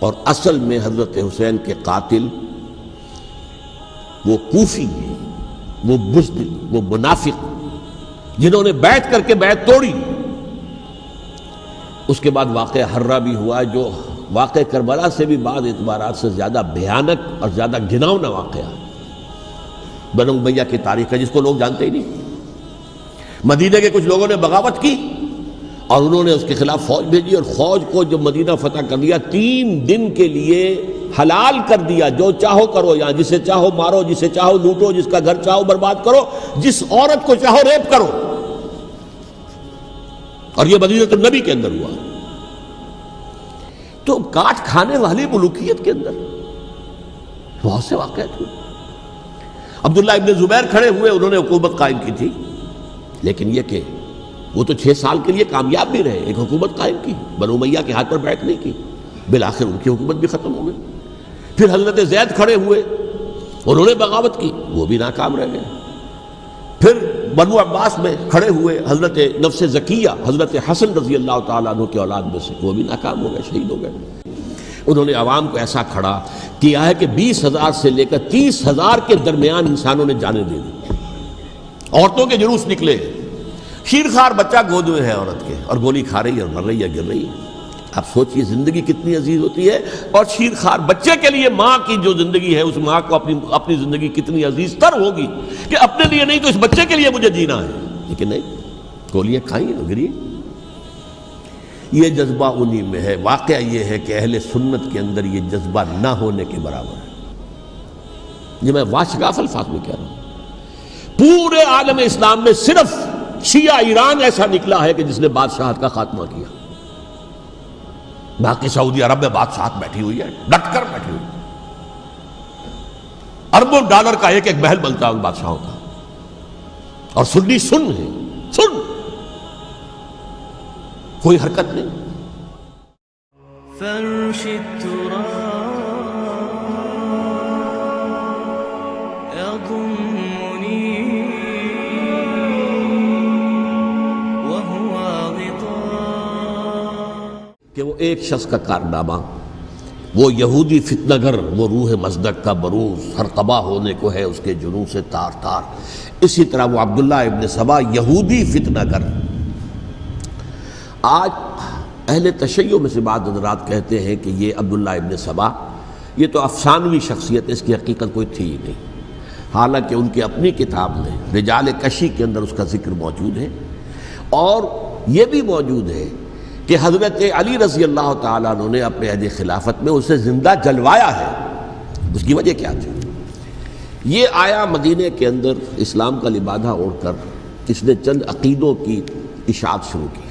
اور اصل میں حضرت حسین کے قاتل وہ کوفی ہیں، وہ بزدل، وہ منافق جنہوں نے بیعت کر کے بیعت توڑی۔ اس کے بعد واقعہ ہرہ بھی ہوا جو واقعہ کربلا سے بھی بعض اعتبارات سے زیادہ بھیانک اور زیادہ گھناؤنا واقعہ ہے۔ بنو امیہ کی تاریخ ہے جس کو لوگ جانتے ہی نہیں۔ مدینہ کے کچھ لوگوں نے بغاوت کی اور انہوں نے اس کے خلاف فوج بھیجی، اور فوج کو جب مدینہ فتح کر دیا 3 دن کے لیے حلال کر دیا، جو چاہو کرو، یہاں جسے چاہو مارو، جسے چاہو لوٹو، جس کا گھر چاہو برباد کرو، جس عورت کو چاہو ریپ کرو۔ اور یہ مدینہ النبی کے اندر ہوا۔ تو کاٹ کھانے والی ملوکیت کے اندر بہت سے واقعات ہوئے۔ عبداللہ ابن زبیر کھڑے ہوئے، انہوں نے حکومت قائم کی تھی، لیکن یہ کہ وہ تو 6 سال کے لیے کامیاب بھی رہے، ایک حکومت قائم کی، بنو امیہ کے ہاتھ پر بیعت نہیں کی، بالآخر ان کی حکومت بھی ختم ہو گئی۔ پھر حضرت زید کھڑے ہوئے، انہوں نے بغاوت کی، وہ بھی ناکام رہ گئے۔ پھر بنو عباس میں کھڑے ہوئے حضرت نفس زکیہ، حضرت حسن رضی اللہ تعالیٰ عنہ کے اولاد میں سے، وہ بھی ناکام ہو گئے، شہید ہو گئے۔ انہوں نے عوام کو ایسا کھڑا کیا ہے کہ 20,000 سے لے کر 30,000 کے درمیان انسانوں نے جانیں دے دی۔ عورتوں کے جلوس نکلے، شیرخوار بچہ گود میں ہے عورت کے، اور گولی کھا رہی ہے اور مر رہی ہے، گر رہی ہے۔ آپ سوچئے زندگی کتنی عزیز ہوتی ہے، اور شیرخوار بچے کے لیے ماں کی جو زندگی ہے، اس ماں کو اپنی زندگی کتنی عزیز تر ہوگی کہ اپنے لیے نہیں تو اس بچے کے لیے مجھے جینا ہے، لیکن نہیں، گولیاں کھائیں اور گری۔ یہ جذبہ انہی میں ہے۔ واقعہ یہ ہے کہ اہل سنت کے اندر یہ جذبہ نہ ہونے کے برابر ہے۔ یہ میں واشگاف الفاظ میں کہہ رہا ہوں۔ پورے عالم اسلام میں صرف شیعہ ایران ایسا نکلا ہے کہ جس نے بادشاہت کا خاتمہ کیا، باقی سعودی عرب میں بادشاہت بیٹھی ہوئی ہے، ڈٹ کر بیٹھی ہوئی، اربوں ڈالر کا ایک ایک محل بنتا ہے ان بادشاہوں کا، اور سنی سن ہے، سن، کوئی حرکت نہیں۔ فرش التراب يضمني وهو غطاء، کہ وہ ایک شخص کا کارنامہ، وہ یہودی فتنہ گر، وہ روح مصدق کا بروز، ہر قبا ہونے کو ہے اس کے جنوں سے تار تار۔ اسی طرح وہ عبداللہ ابن سبا یہودی فتنہ گر۔ آج اہل تشیع میں سے بعض حضرات کہتے ہیں کہ یہ عبداللہ ابن سبا یہ تو افسانوی شخصیت ہے، اس کی حقیقت کوئی تھی ہی نہیں، حالانکہ ان کی اپنی کتاب میں رجال کشی کے اندر اس کا ذکر موجود ہے، اور یہ بھی موجود ہے کہ حضرت علی رضی اللہ تعالیٰ عنہ نے اپنے عہد خلافت میں اسے زندہ جلوایا ہے۔ اس کی وجہ کیا تھی؟ یہ آیا مدینے کے اندر اسلام کا لبادہ اوڑھ کر، اس نے چند عقیدوں کی اشاعت شروع کی۔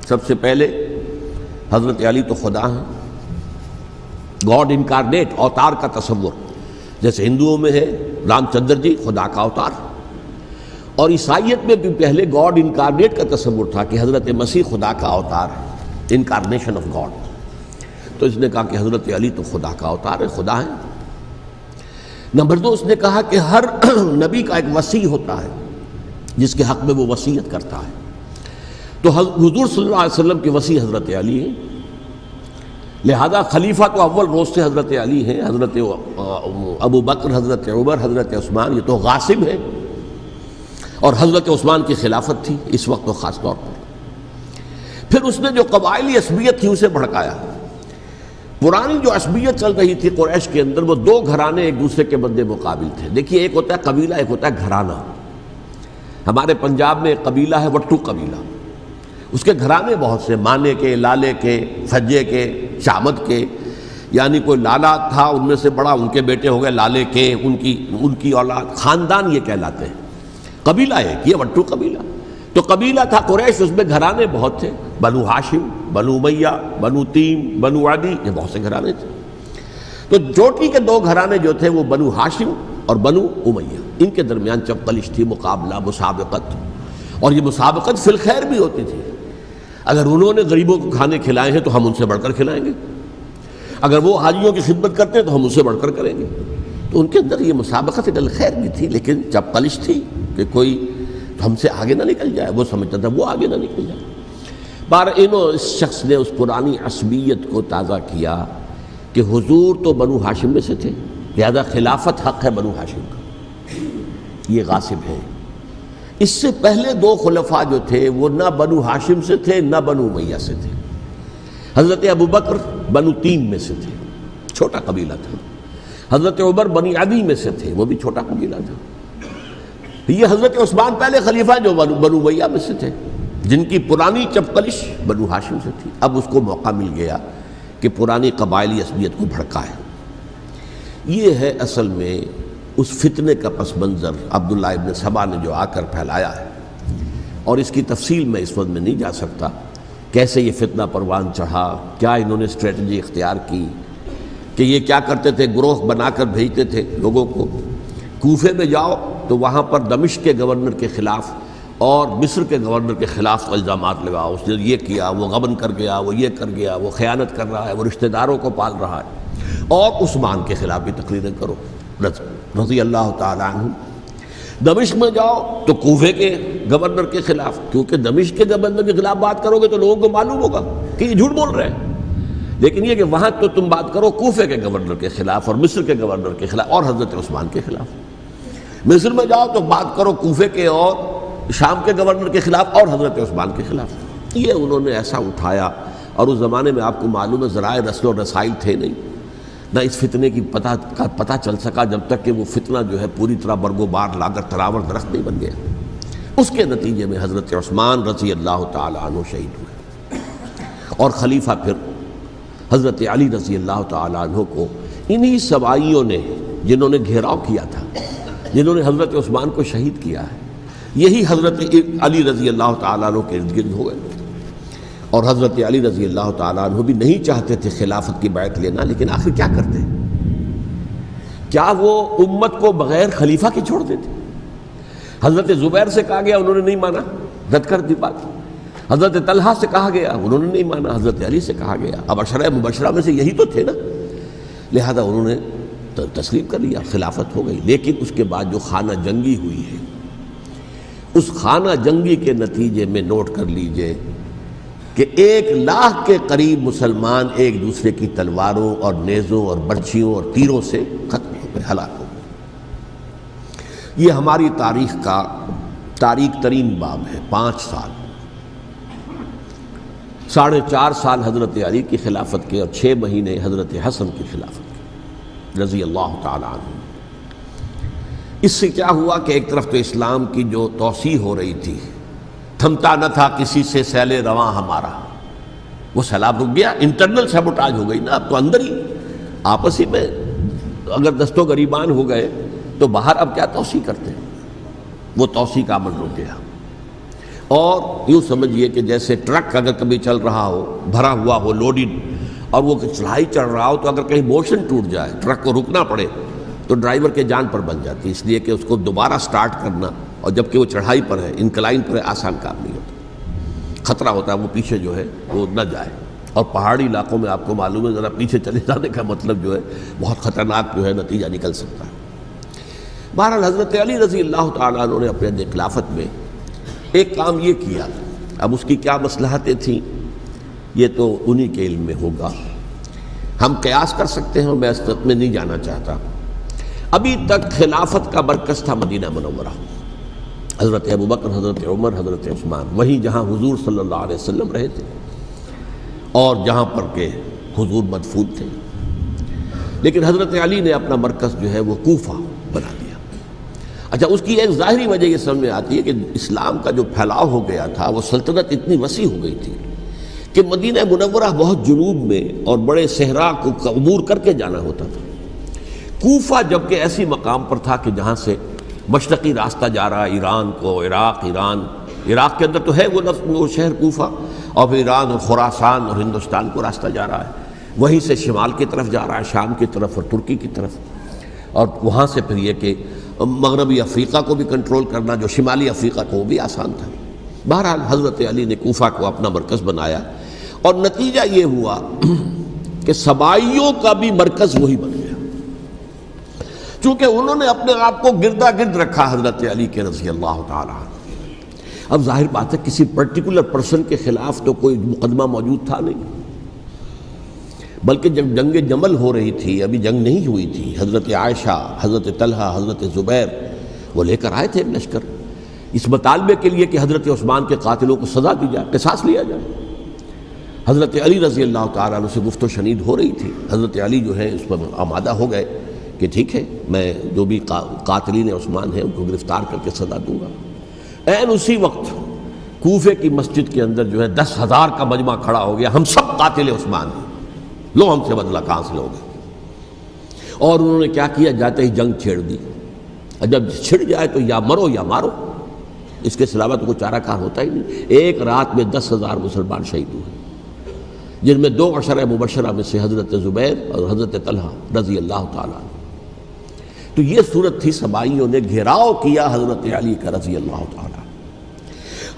سب سے پہلے حضرت علی تو خدا ہیں، گاڈ انکارنیٹ، اوتار کا تصور، جیسے ہندوؤں میں ہے رام چندر جی خدا کا اوتار، اور عیسائیت میں بھی پہلے گاڈ انکارنیٹ کا تصور تھا کہ حضرت مسیح خدا کا اوتار ہے، انکارنیشن آف گاڈ۔ تو اس نے کہا کہ حضرت علی تو خدا کا اوتار ہے، خدا ہے۔ نمبر 2، اس نے کہا کہ ہر نبی کا ایک وصی ہوتا ہے جس کے حق میں وہ وصیت کرتا ہے، تو حضور صلی اللہ علیہ وسلم کے وصی حضرت علی ہیں، لہذا خلیفہ تو اول روز سے حضرت علی ہیں، حضرت ابو بکر، حضرت عمر، حضرت عثمان یہ تو غاصب ہیں، اور حضرت عثمان کی خلافت تھی اس وقت تو خاص طور پر۔ پھر اس نے جو قبائلی عصبیت تھی اسے بھڑکایا۔ پرانی جو عصبیت چل رہی تھی قریش کے اندر، وہ 2 گھرانے ایک دوسرے کے مد مقابل تھے۔ دیکھیے، ایک ہوتا ہے قبیلہ، ایک ہوتا ہے گھرانہ۔ ہمارے پنجاب میں ایک قبیلہ ہے وٹو قبیلہ، اس کے گھرانے بہت سے، مانے کے، لالے کے، سجے کے، شامت کے، یعنی کوئی لالا تھا ان میں سے بڑا، ان کے بیٹے ہو گئے لالے کے، ان کی اولاد، خاندان یہ کہلاتے ہیں۔ قبیلہ ایک، یہ وٹو قبیلہ۔ تو قبیلہ تھا قریش، اس میں گھرانے بہت تھے، بنو ہاشم، بنو امیہ، بنو تیم، بنو عدی، یہ بہت سے گھرانے تھے۔ تو چوٹی کے 2 گھرانے جو تھے وہ بنو ہاشم اور بنو امیہ، ان کے درمیان چپقلش تھی، مقابلہ، مسابقت، اور یہ مسابقت فی الخیر بھی ہوتی تھی۔ اگر انہوں نے غریبوں کو کھانے کھلائے ہیں تو ہم ان سے بڑھ کر کھلائیں گے، اگر وہ حاجیوں کی خدمت کرتے ہیں تو ہم ان سے بڑھ کر کریں گے۔ تو ان کے اندر یہ مسابقت الخیر بھی تھی، لیکن چپقلش تھی کہ کوئی ہم سے آگے نہ نکل جائے، وہ سمجھتا تھا وہ آگے نہ نکل جائے۔ اس شخص نے اس پرانی عصبیت کو تازہ کیا کہ حضور تو بنو ہاشم میں سے تھے، لہذا خلافت حق ہے بنو ہاشم کا، یہ غاصب ہے۔ اس سے پہلے دو خلفاء جو تھے وہ نہ بنو ہاشم سے تھے نہ بنو امیہ سے تھے۔ حضرت ابوبکر بنو تیم میں سے تھے، چھوٹا قبیلہ تھا۔ حضرت عمر بنی عدی میں سے تھے، وہ بھی چھوٹا قبیلہ تھا۔ یہ حضرت عثمان پہلے خلیفہ جو بنو امیہ میں سے تھے، جن کی پرانی چپقلش بنو ہاشم سے تھی، اب اس کو موقع مل گیا کہ پرانی قبائلی عصبیت کو بھڑکائے۔ یہ ہے اصل میں اس فتنے کا پس منظر عبداللہ ابن سبا نے جو آ کر پھیلایا ہے، اور اس کی تفصیل میں اس وقت میں نہیں جا سکتا، کیسے یہ فتنہ پروان چڑھا، کیا انہوں نے اسٹریٹجی اختیار کی، کہ یہ کیا کرتے تھے، گروہ بنا کر بھیجتے تھے لوگوں کو، کوفے میں جاؤ تو وہاں پر دمشق کے گورنر کے خلاف اور مصر کے گورنر کے خلاف الزامات لگاؤ، اس نے یہ کیا، وہ غبن کر گیا، وہ یہ کر گیا، وہ خیانت کر رہا ہے، وہ رشتہ داروں کو پال رہا ہے، اور عثمان کے خلاف بھی تقریریں کرو رضی اللہ تعالیٰ عنہ۔ دمشق میں جاؤ تو کوفے کے گورنر کے خلاف، کیونکہ دمشق کے گورنر کے خلاف بات کرو گے تو لوگوں کو معلوم ہوگا کہ یہ جھوٹ بول رہے ہیں، لیکن یہ کہ وہاں تو تم بات کرو کوفے کے گورنر کے خلاف اور مصر کے گورنر کے خلاف اور حضرت عثمان کے خلاف۔ مصر میں جاؤ تو بات کرو کوفے کے اور شام کے گورنر کے خلاف اور حضرت عثمان کے خلاف۔ یہ انہوں نے ایسا اٹھایا، اور اس زمانے میں آپ کو معلوم ہے ذرائع رسل و رسائل تھے نہیں، نہ اس فتنے کی پتہ چل سکا جب تک کہ وہ فتنہ جو ہے پوری طرح برگ و بار لا کر تراور درخت نہیں بن گیا۔ اس کے نتیجے میں حضرت عثمان رضی اللہ تعالیٰ عنہ شہید ہوئے، اور خلیفہ پھر حضرت علی رضی اللہ تعالیٰ عنہ کو انہی سوائیوں نے، جنہوں نے گھیراؤ کیا تھا، جنہوں نے حضرت عثمان کو شہید کیا ہے، یہی حضرت علی رضی اللہ تعالیٰ عنہ کے ارد گرد ہوئے۔ اور حضرت علی رضی اللہ تعالیٰ عنہ بھی نہیں چاہتے تھے خلافت کی بیعت لینا، لیکن آخر کیا کرتے؟ کیا وہ امت کو بغیر خلیفہ کے چھوڑ دیتے؟ حضرت زبیر سے کہا گیا، انہوں نے نہیں مانا، رد کر دی بات۔ حضرت طلحہ سے کہا گیا، انہوں نے نہیں مانا۔ حضرت علی سے کہا گیا، اب عشرہ مبشرہ میں سے یہی تو تھے نا، لہذا انہوں نے تسلیم کر لیا، خلافت ہو گئی۔ لیکن اس کے بعد جو خانہ جنگی ہوئی ہے، اس خانہ جنگی کے نتیجے میں نوٹ کر لیجئے کہ 1,00,000 کے قریب مسلمان ایک دوسرے کی تلواروں اور نیزوں اور برچھیوں اور تیروں سے ختم ہو گئے، ہلاک ہو گئے۔ یہ ہماری تاریخ کا تاریک ترین باب ہے۔ 5 سال، 4.5 سال حضرت علی کی خلافت کے، اور 6 مہینے حضرت حسن کی خلافت کے رضی اللہ تعالیٰ عنہ۔ اس سے کیا ہوا کہ ایک طرف تو اسلام کی جو توسیع ہو رہی تھی، تھمتا نہ تھا کسی سے سیل رواں ہمارا، وہ سیلاب رک گیا، انٹرنل سیبوٹاج ہو گئی نا، اب تو اندر ہی آپس ہی میں اگر دست و گریبان ہو گئے تو باہر اب کیا توسیع کرتے ہیں، وہ توسیع کا عمل رک گیا۔ اور یوں سمجھیے کہ جیسے ٹرک اگر کبھی چل رہا ہو، بھرا ہوا ہو، لوڈڈ، اور وہ چڑھائی چڑھ رہا ہو، تو اگر کہیں موشن ٹوٹ جائے، ٹرک کو رکنا پڑے، تو ڈرائیور کے جان پر بن جاتی، اس لیے کہ اس کو دوبارہ سٹارٹ کرنا، اور جبکہ وہ چڑھائی پر ہے، انکلائن پر ہے، آسان کام نہیں ہوتا، خطرہ ہوتا ہے وہ پیچھے جو ہے وہ نہ جائے۔ اور پہاڑی علاقوں میں آپ کو معلوم ہے ذرا پیچھے چلے جانے کا مطلب جو ہے بہت خطرناک جو ہے نتیجہ نکل سکتا ہے۔ بہرحال حضرت علی رضی اللہ تعالیٰ عنہ نے اپنے خلافت میں ایک کام یہ کیا، اب اس کی کیا مصلحتیں تھیں یہ تو انہی کے علم میں ہوگا، ہم قیاس کر سکتے ہیں، میں اس میں نہیں جانا چاہتا۔ ابھی تک خلافت کا مرکز تھا مدینہ منورہ، حضرت ابوبکر، حضرت عمر، حضرت عثمان، وہیں جہاں حضور صلی اللہ علیہ وسلم رہے تھے اور جہاں پر کہ حضور مدفون تھے۔ لیکن حضرت علی نے اپنا مرکز جو ہے وہ کوفہ بنا دیا۔ اچھا، اس کی ایک ظاہری وجہ یہ سمجھ میں آتی ہے کہ اسلام کا جو پھیلاؤ ہو گیا تھا، وہ سلطنت اتنی وسیع ہو گئی تھی کہ مدینہ منورہ بہت جنوب میں اور بڑے صحرا کو عبور کر کے جانا ہوتا تھا۔ کوفہ جبکہ ایسی مقام پر تھا کہ جہاں سے مشرقی راستہ جا رہا ہے ایران کو، عراق کے اندر تو ہے وہ شہر کوفہ، اور پھر ایران اور خراسان اور ہندوستان کو راستہ جا رہا ہے، وہیں سے شمال کی طرف جا رہا ہے، شام کی طرف اور ترکی کی طرف، اور وہاں سے پھر یہ کہ مغربی افریقہ کو بھی کنٹرول کرنا، جو شمالی افریقہ کو، وہ بھی آسان تھا۔ بہرحال حضرت علی نے کوفہ کو اپنا مرکز بنایا، اور نتیجہ یہ ہوا کہ سبائیوں کا بھی مرکز وہی بن گیا، چونکہ انہوں نے اپنے آپ کو گردا گرد رکھا حضرت علی کے رضی اللہ تعالیٰ عنہ۔ اب ظاہر بات ہے کسی پرٹیکولر پرسن کے خلاف تو کوئی مقدمہ موجود تھا نہیں، بلکہ جب جنگ جمل ہو رہی تھی، ابھی جنگ نہیں ہوئی تھی، حضرت عائشہ، حضرت طلحہ، حضرت زبیر وہ لے کر آئے تھے ایک لشکر اس مطالبے کے لیے کہ حضرت عثمان کے قاتلوں کو سزا دی جائے، قصاص لیا جائے۔ حضرت علی رضی اللہ تعالیٰ عنہ سے گفت و شنید ہو رہی تھی، حضرت علی جو ہے اس پر آمادہ ہو گئے کہ ٹھیک ہے، میں جو بھی قاتلین عثمان ہیں ان کو گرفتار کر کے سزا دوں گا۔ عین اسی وقت کوفے کی مسجد کے اندر جو ہے 10,000 کا مجمع کھڑا ہو گیا، ہم سب قاتل عثمان ہیں، لو ہم سے بدلہ کہاں سے لوگے۔ اور انہوں نے کیا کیا، جاتے ہی جنگ چھیڑ دی، جب چھڑ جائے تو یا مرو یا مارو، اس کے سلاوہ تو کوئی چارہ کار ہوتا ہی نہیں۔ ایک رات میں 10,000 مسلمان شہید ہوئے، جن میں 2 عشرہ مبشرہ میں سے حضرت زبیر اور حضرت طلحہ رضی اللہ تعالیٰ عنہ۔ تو یہ صورت تھی، سبائیوں نے گھیراؤ کیا حضرت علی کا رضی اللہ تعالیٰ۔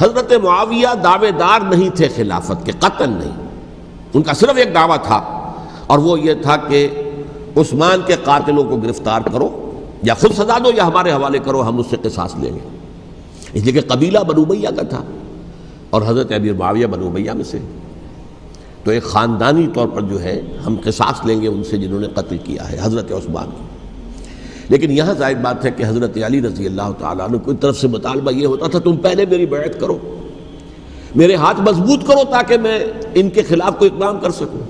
حضرت معاویہ دعوے دار نہیں تھے خلافت کے، قطعاً نہیں، ان کا صرف ایک دعویٰ تھا، اور وہ یہ تھا کہ عثمان کے قاتلوں کو گرفتار کرو، یا خود سزا دو یا ہمارے حوالے کرو، ہم اس سے قصاص لیں گے۔ اس لیے کہ قبیلہ بنو امیہ کا تھا، اور حضرت امیر معاویہ بنو امیہ میں سے، تو ایک خاندانی طور پر جو ہے ہم قصاص لیں گے ان سے جنہوں نے قتل کیا ہے حضرت عثمان کو۔ لیکن یہاں ظاہر بات ہے کہ حضرت علی رضی اللہ تعالیٰ عنہ کی طرف سے مطالبہ یہ ہوتا تھا، تم پہلے میری بیعت کرو، میرے ہاتھ مضبوط کرو تاکہ میں ان کے خلاف کوئی اقدام کر سکوں۔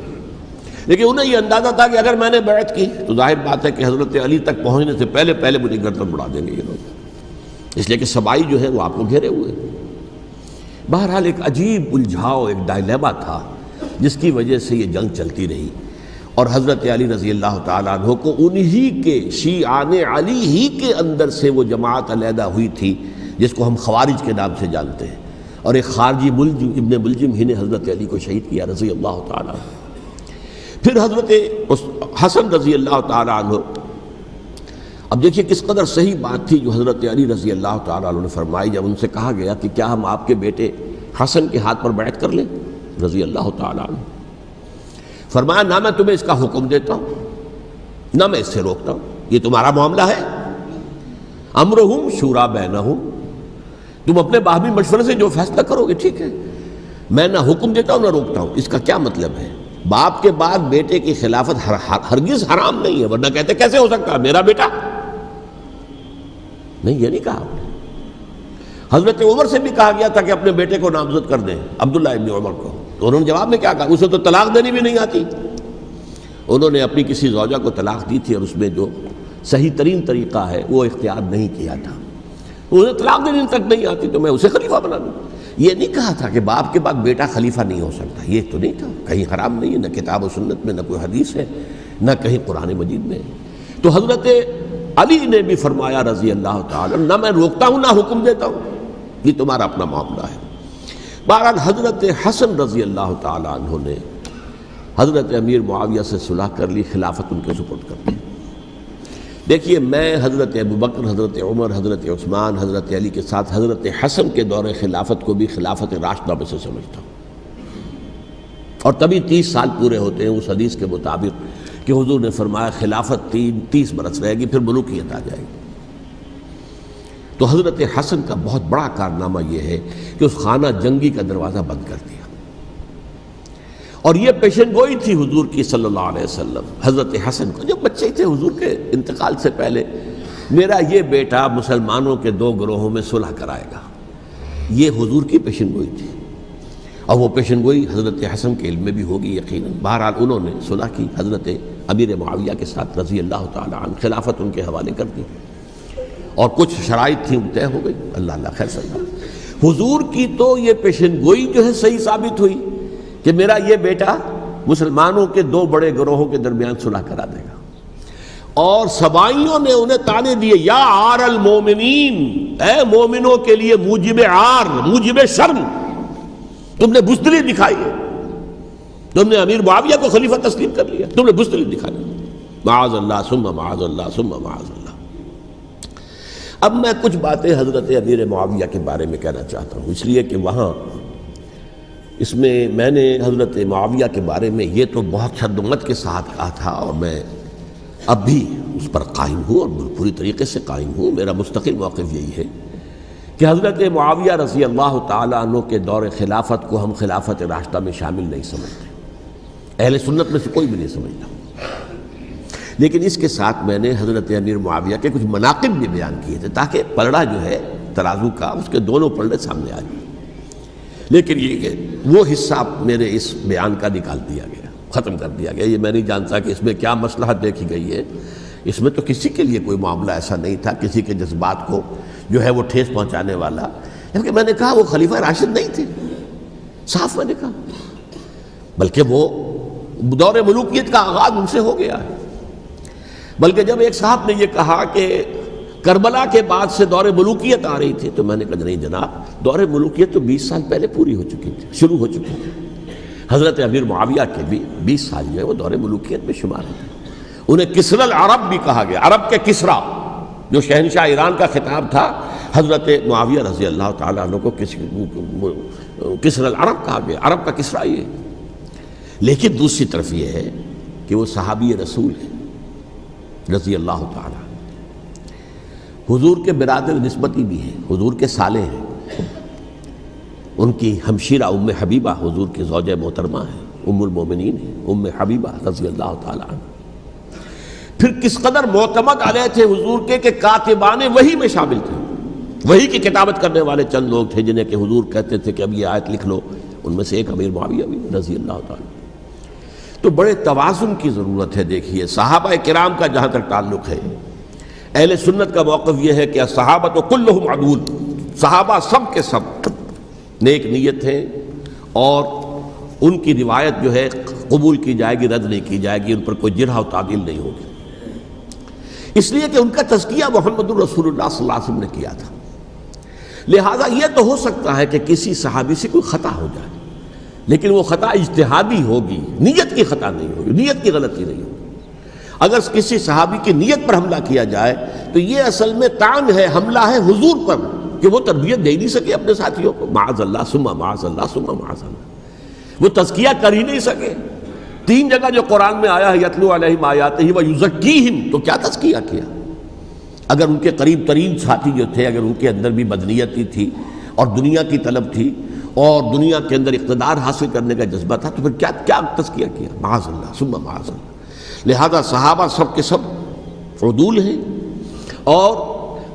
لیکن انہیں یہ اندازہ تھا کہ اگر میں نے بیعت کی تو ظاہر بات ہے کہ حضرت علی تک پہنچنے سے پہلے مجھے گردن اڑا دیں گے یہ لوگ، اس لیے کہ سبائی جو ہے وہ آپ کو گھیرے ہوئے۔ بہرحال ایک عجیب الجھاؤ، ایک ڈائلیما تھا جس کی وجہ سے یہ جنگ چلتی رہی، اور حضرت علی رضی اللہ تعالیٰ عنہ کو انہی کے شیعان علی ہی کے اندر سے وہ جماعت علیحدہ ہوئی تھی جس کو ہم خوارج کے نام سے جانتے ہیں، اور ایک خارجی ملجم ابن ملجم ہی نے حضرت علی کو شہید کیا رضی اللہ تعالیٰ عنہ۔ پھر حضرت حسن رضی اللہ تعالیٰ عنہ، اب دیکھیے کس قدر صحیح بات تھی جو حضرت علی رضی اللہ تعالیٰ عنہ نے فرمائی جب ان سے کہا گیا کہ کیا ہم آپ کے بیٹے حسن کے ہاتھ پر بیعت کر لیں رضی اللہ تعالیٰ عنہ۔ فرمایا نہ میں تمہیں اس کا حکم دیتا ہوں نہ میں اس سے روکتا ہوں، یہ تمہارا معاملہ ہے، امرہم شورا بینہم، تم اپنے باہمی مشورے سے جو فیصلہ کرو گے ٹھیک ہے، میں نہ حکم دیتا ہوں نہ روکتا ہوں۔ اس کا کیا مطلب ہے؟ باپ کے بعد بیٹے کی خلافت ہرگز حرام نہیں ہے، ورنہ کہتے کیسے ہو سکتا ہے میرا بیٹا؟ نہیں، یہ نہیں کہا۔ حضرت عمر سے بھی کہا گیا تھا کہ اپنے بیٹے کو نامزد کر دیں، عبداللہ ابن عمر کو، تو انہوں نے جواب میں کیا کہا؟ اسے تو طلاق دینی بھی نہیں آتی۔ انہوں نے اپنی کسی زوجہ کو طلاق دی تھی، اور اس میں جو صحیح ترین طریقہ ہے وہ اختیار نہیں کیا تھا، انہیں طلاق دینی تک نہیں آتی تو میں اسے خلیفہ بنا دوں۔ یہ نہیں کہا تھا کہ باپ کے بعد بیٹا خلیفہ نہیں ہو سکتا، یہ تو نہیں تھا، کہیں حرام نہیں ہے، نہ کتاب و سنت میں، نہ کوئی حدیث ہے، نہ کہیں قرآن مجید میں۔ تو حضرت علی نے بھی فرمایا رضی اللہ تعالیٰ، نہ میں روکتا ہوں نہ حکم دیتا ہوں، یہ تمہارا اپنا معاملہ ہے۔ بہرحال حضرت حسن رضی اللہ تعالیٰ عنہ نے حضرت امیر معاویہ سے صلح کر لی، خلافت ان کے سپرد کر دی۔ دیکھیے میں حضرت ابوبکر، حضرت عمر، حضرت عثمان، حضرت علی کے ساتھ حضرت حسن کے دور خلافت کو بھی خلافت راشدہ میں سے سمجھتا ہوں، اور تبھی 30 سال پورے ہوتے ہیں اس حدیث کے مطابق کہ حضور نے فرمایا خلافت 30 برس رہے گی، پھر ملوکیت آ جائے گی۔ تو حضرت حسن کا بہت بڑا کارنامہ یہ ہے کہ اس خانہ جنگی کا دروازہ بند کر دیا، اور یہ پیشن گوئی تھی حضور کی صلی اللہ علیہ وسلم حضرت حسن کو، جب بچے تھے حضور کے انتقال سے پہلے، میرا یہ بیٹا مسلمانوں کے 2 گروہوں میں صلح کرائے گا، یہ حضور کی پیشن گوئی تھی، اور وہ پیشن گوئی حضرت حسن کے علم میں بھی ہوگی یقیناً۔ بہرحال انہوں نے صلح کی حضرت امیر معاویہ کے ساتھ رضی اللہ تعالیٰ عنہ، خلافت ان کے حوالے کر دی، اور کچھ شرائط تھیں طے ہو گئی، اللہ خیر صلی اللہ۔ حضور کی تو یہ پیشن گوئی جو ہے صحیح ثابت ہوئی کہ میرا یہ بیٹا مسلمانوں کے 2 بڑے گروہوں کے درمیان صلح کرا دے گا، اور سبائیوں نے انہیں تانے دیے، یا عار المومنین، اے مومنوں کے لیے موجب عار، موجب شرم، تم نے بزدلی دکھائی ہے، تم نے امیر معاویہ کو خلیفہ تسلیم کر لیا، تم نے بزدلی دکھائی، معاذ اللہ ثم معاذ اللہ ثم معاذ اللہ۔ اب میں کچھ باتیں حضرت امیر معاویہ کے بارے میں کہنا چاہتا ہوں، اس لیے کہ وہاں اس میں نے حضرت معاویہ کے بارے میں یہ تو بہت شدت کے ساتھ کہا تھا، اور میں اب بھی اس پر قائم ہوں اور پوری طریقے سے قائم ہوں۔ میرا مستقل موقف یہی ہے کہ حضرت معاویہ رضی اللہ تعالیٰ عنہ کے دور خلافت کو ہم خلافت راشدہ میں شامل نہیں سمجھتے، اہل سنت میں سے کوئی بھی نہیں سمجھتا. لیکن اس کے ساتھ میں نے حضرت امیر معاویہ کے کچھ مناقب بھی بیان کیے تھے تاکہ پلڑا جو ہے ترازو کا اس کے دونوں پلڑے سامنے آ جائیں. لیکن یہ کہ وہ حصہ میرے اس بیان کا نکال دیا گیا، ختم کر دیا گیا. یہ میں نہیں جانتا کہ اس میں کیا مصلحت دیکھی گئی ہے. اس میں تو کسی کے لیے کوئی معاملہ ایسا نہیں تھا کسی کے جذبات کو جو ہے وہ ٹھیس پہنچانے والا. کیونکہ میں نے کہا وہ خلیفہ راشد نہیں تھے، صاف میں نے کہا، بلکہ وہ دور ملوکیت کا آغاز ان سے ہو گیا ہے. بلکہ جب ایک صاحب نے یہ کہا کہ کربلا کے بعد سے دور ملوکیت آ رہی تھی تو میں نے کہا نہیں جناب، دور ملوکیت تو 20 سال پہلے پوری ہو چکی تھی، شروع ہو چکی تھی. حضرت امیر معاویہ کے بھی 20 سال جو ہے وہ دور ملوکیت میں شمار ہوتے ہیں. انہیں کسرى العرب بھی کہا گیا، عرب کے کسریٰ، جو شہنشاہ ایران کا خطاب تھا حضرت معاویہ رضی اللہ تعالیٰ عنہ کو کسرى العرب کہا گیا، عرب کا کسریٰ یہ. لیکن دوسری طرف یہ ہے کہ وہ صحابی رسول ہیں رضی اللہ تعالیٰ، حضور کے برادر نسبتی بھی ہیں، حضور کے سالے ہیں. ان کی ہمشیرہ ام حبیبہ حضور کی زوجہ محترمہ ہیں، ام المومنین ہیں، ام حبیبہ رضی اللہ تعالیٰ عنہ. پھر کس قدر معتمد علیہ تھے حضور کے کہ کاتبان وحی میں شامل تھے. وحی کی کتابت کرنے والے چند لوگ تھے جنہیں کہ حضور کہتے تھے کہ اب یہ آیت لکھ لو. ان میں سے ایک امیر معاویہ بھی رضی اللہ تعالیٰ. تو بڑے توازن کی ضرورت ہے. دیکھیے صحابہ کرام کا جہاں تک تعلق ہے، اہل سنت کا موقف یہ ہے کہ صحابہ تو کلہم عدول، صحابہ سب کے سب نیک نیت ہیں اور ان کی روایت جو ہے قبول کی جائے گی، رد نہیں کی جائے گی، ان پر کوئی جرح و تعدیل نہیں ہوگی. اس لیے کہ ان کا تزکیہ محمد الرسول اللہ صلی اللہ علیہ وسلم نے کیا تھا. لہٰذا یہ تو ہو سکتا ہے کہ کسی صحابی سے کوئی خطا ہو جائے، لیکن وہ خطا اجتہادی ہوگی، نیت کی خطا نہیں ہوگی، نیت کی غلطی نہیں ہوگی. اگر کسی صحابی کی نیت پر حملہ کیا جائے تو یہ اصل میں طعن ہے، حملہ ہے حضور پر کہ وہ تربیت دے نہیں سکے اپنے ساتھیوں کو. معاذ اللہ ثم معاذ اللہ ثم معاذ اللہ، وہ تزکیہ کر ہی نہیں سکے. 3 جگہ جو قرآن میں آیا ہے یتلو علیہم آیاتہ ویزکیہم، تو کیا تزکیہ کیا؟ اگر ان کے قریب ترین ساتھی جو تھے، اگر ان کے اندر بھی بدنیتی تھی اور دنیا کی طلب تھی اور دنیا کے اندر اقتدار حاصل کرنے کا جذبہ تھا، تو پھر کیا تزکیہ کیا؟ معاذ اللہ ثم معاذ اللہ. لہذا صحابہ سب کے سب عدول ہیں اور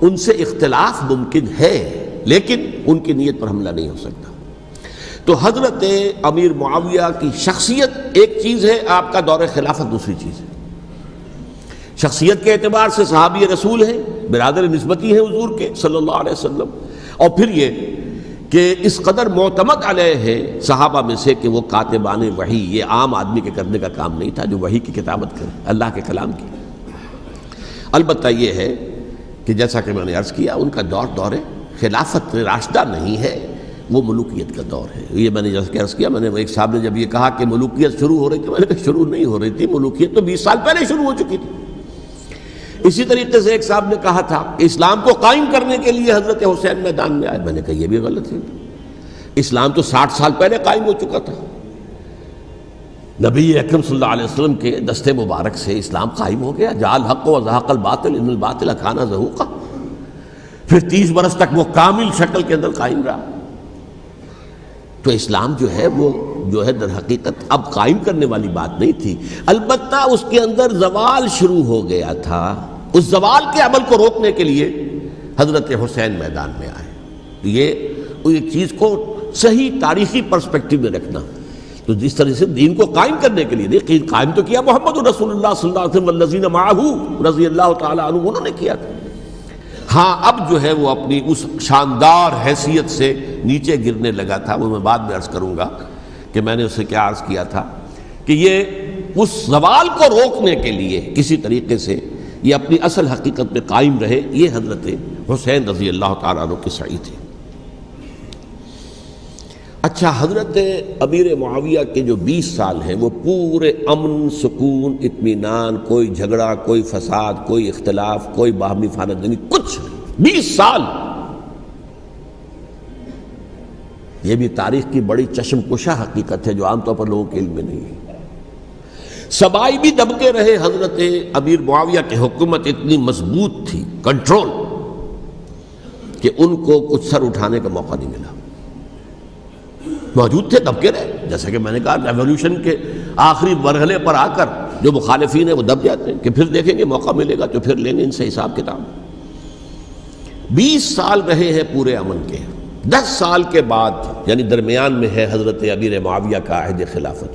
ان سے اختلاف ممکن ہے، لیکن ان کی نیت پر حملہ نہیں ہو سکتا. تو حضرت امیر معاویہ کی شخصیت ایک چیز ہے، آپ کا دور خلافت دوسری چیز ہے. شخصیت کے اعتبار سے صحابی رسول ہیں، برادر نسبتی ہیں حضور کے صلی اللہ علیہ وسلم. اور پھر یہ کہ اس قدر معتمد علیہ ہے صحابہ میں سے کہ وہ کاتبان وحی، یہ عام آدمی کے کرنے کا کام نہیں تھا جو وحی کی کتابت کرے، اللہ کے کلام کی. البتہ یہ ہے کہ جیسا کہ میں نے عرض کیا ان کا دور خلافت راشدہ نہیں ہے، وہ ملوکیت کا دور ہے. یہ میں نے جیسا کہ عرض کیا، میں نے ایک صاحب نے جب یہ کہا کہ ملوکیت شروع ہو رہی تھی، میں نے کہا شروع نہیں ہو رہی تھی، ملوکیت تو 20 سال پہلے شروع ہو چکی تھی. اسی طریقے سے ایک صاحب نے کہا تھا اسلام کو قائم کرنے کے لیے حضرت حسین میدان میں آئے. میں نے کہا یہ بھی غلط ہے، اسلام تو 60 سال پہلے قائم ہو چکا تھا. نبی اکرم صلی اللہ علیہ وسلم کے دست مبارک سے اسلام قائم ہو گیا. جاء الحق وزهق الباطل ان الباطل کان زهوقا. پھر 30 برس تک وہ کامل شکل کے اندر قائم رہا. تو اسلام جو ہے وہ جو ہے در حقیقت اب قائم کرنے والی بات نہیں تھی. البتہ اس کے اندر زوال شروع ہو گیا تھا. اس زوال کے عمل کو روکنے کے لیے حضرت حسین میدان میں آئے. یہ ایک چیز کو صحیح تاریخی پرسپیکٹو میں رکھنا. تو جس طرح سے دین کو قائم کرنے کے لیے دیکھیں، قائم تو کیا محمد رسول اللہ صلی اللہ علیہ وسلم والذین معہ رضی اللہ تعالیٰ عنہ، انہوں نے کیا تھا. ہاں اب جو ہے وہ اپنی اس شاندار حیثیت سے نیچے گرنے لگا تھا. وہ میں بعد میں عرض کروں گا کہ میں نے اسے کیا عرض کیا تھا کہ یہ اس زوال کو روکنے کے لیے کسی طریقے سے یہ اپنی اصل حقیقت میں قائم رہے. یہ حضرت حسین رضی اللہ تعالیٰ عنہ کے سعی تھے. اچھا، حضرت امیر معاویہ کے جو 20 سال ہیں وہ پورے امن، سکون، اطمینان، کوئی جھگڑا، کوئی فساد، کوئی اختلاف، کوئی باہمی خاندانی، کچھ نہیں. 20 سال. یہ بھی تاریخ کی بڑی چشم کشا حقیقت ہے جو عام طور پر لوگوں کے علم میں نہیں ہے. سبائی بھی دبکے رہے. حضرت امیر معاویہ کی حکومت اتنی مضبوط تھی، کنٹرول، کہ ان کو کچھ سر اٹھانے کا موقع نہیں ملا. موجود تھے، دبکے رہے. جیسا کہ میں نے کہا ریولوشن کے آخری مرحلے پر آ کر جو مخالفین ہیں وہ دب جاتے ہیں کہ پھر دیکھیں گے موقع ملے گا تو پھر لیں گے ان سے حساب کتاب۔ 20 سال رہے ہیں پورے امن کے، 10 سال کے بعد یعنی درمیان میں ہے حضرت امیر معاویہ کا عہد خلافت۔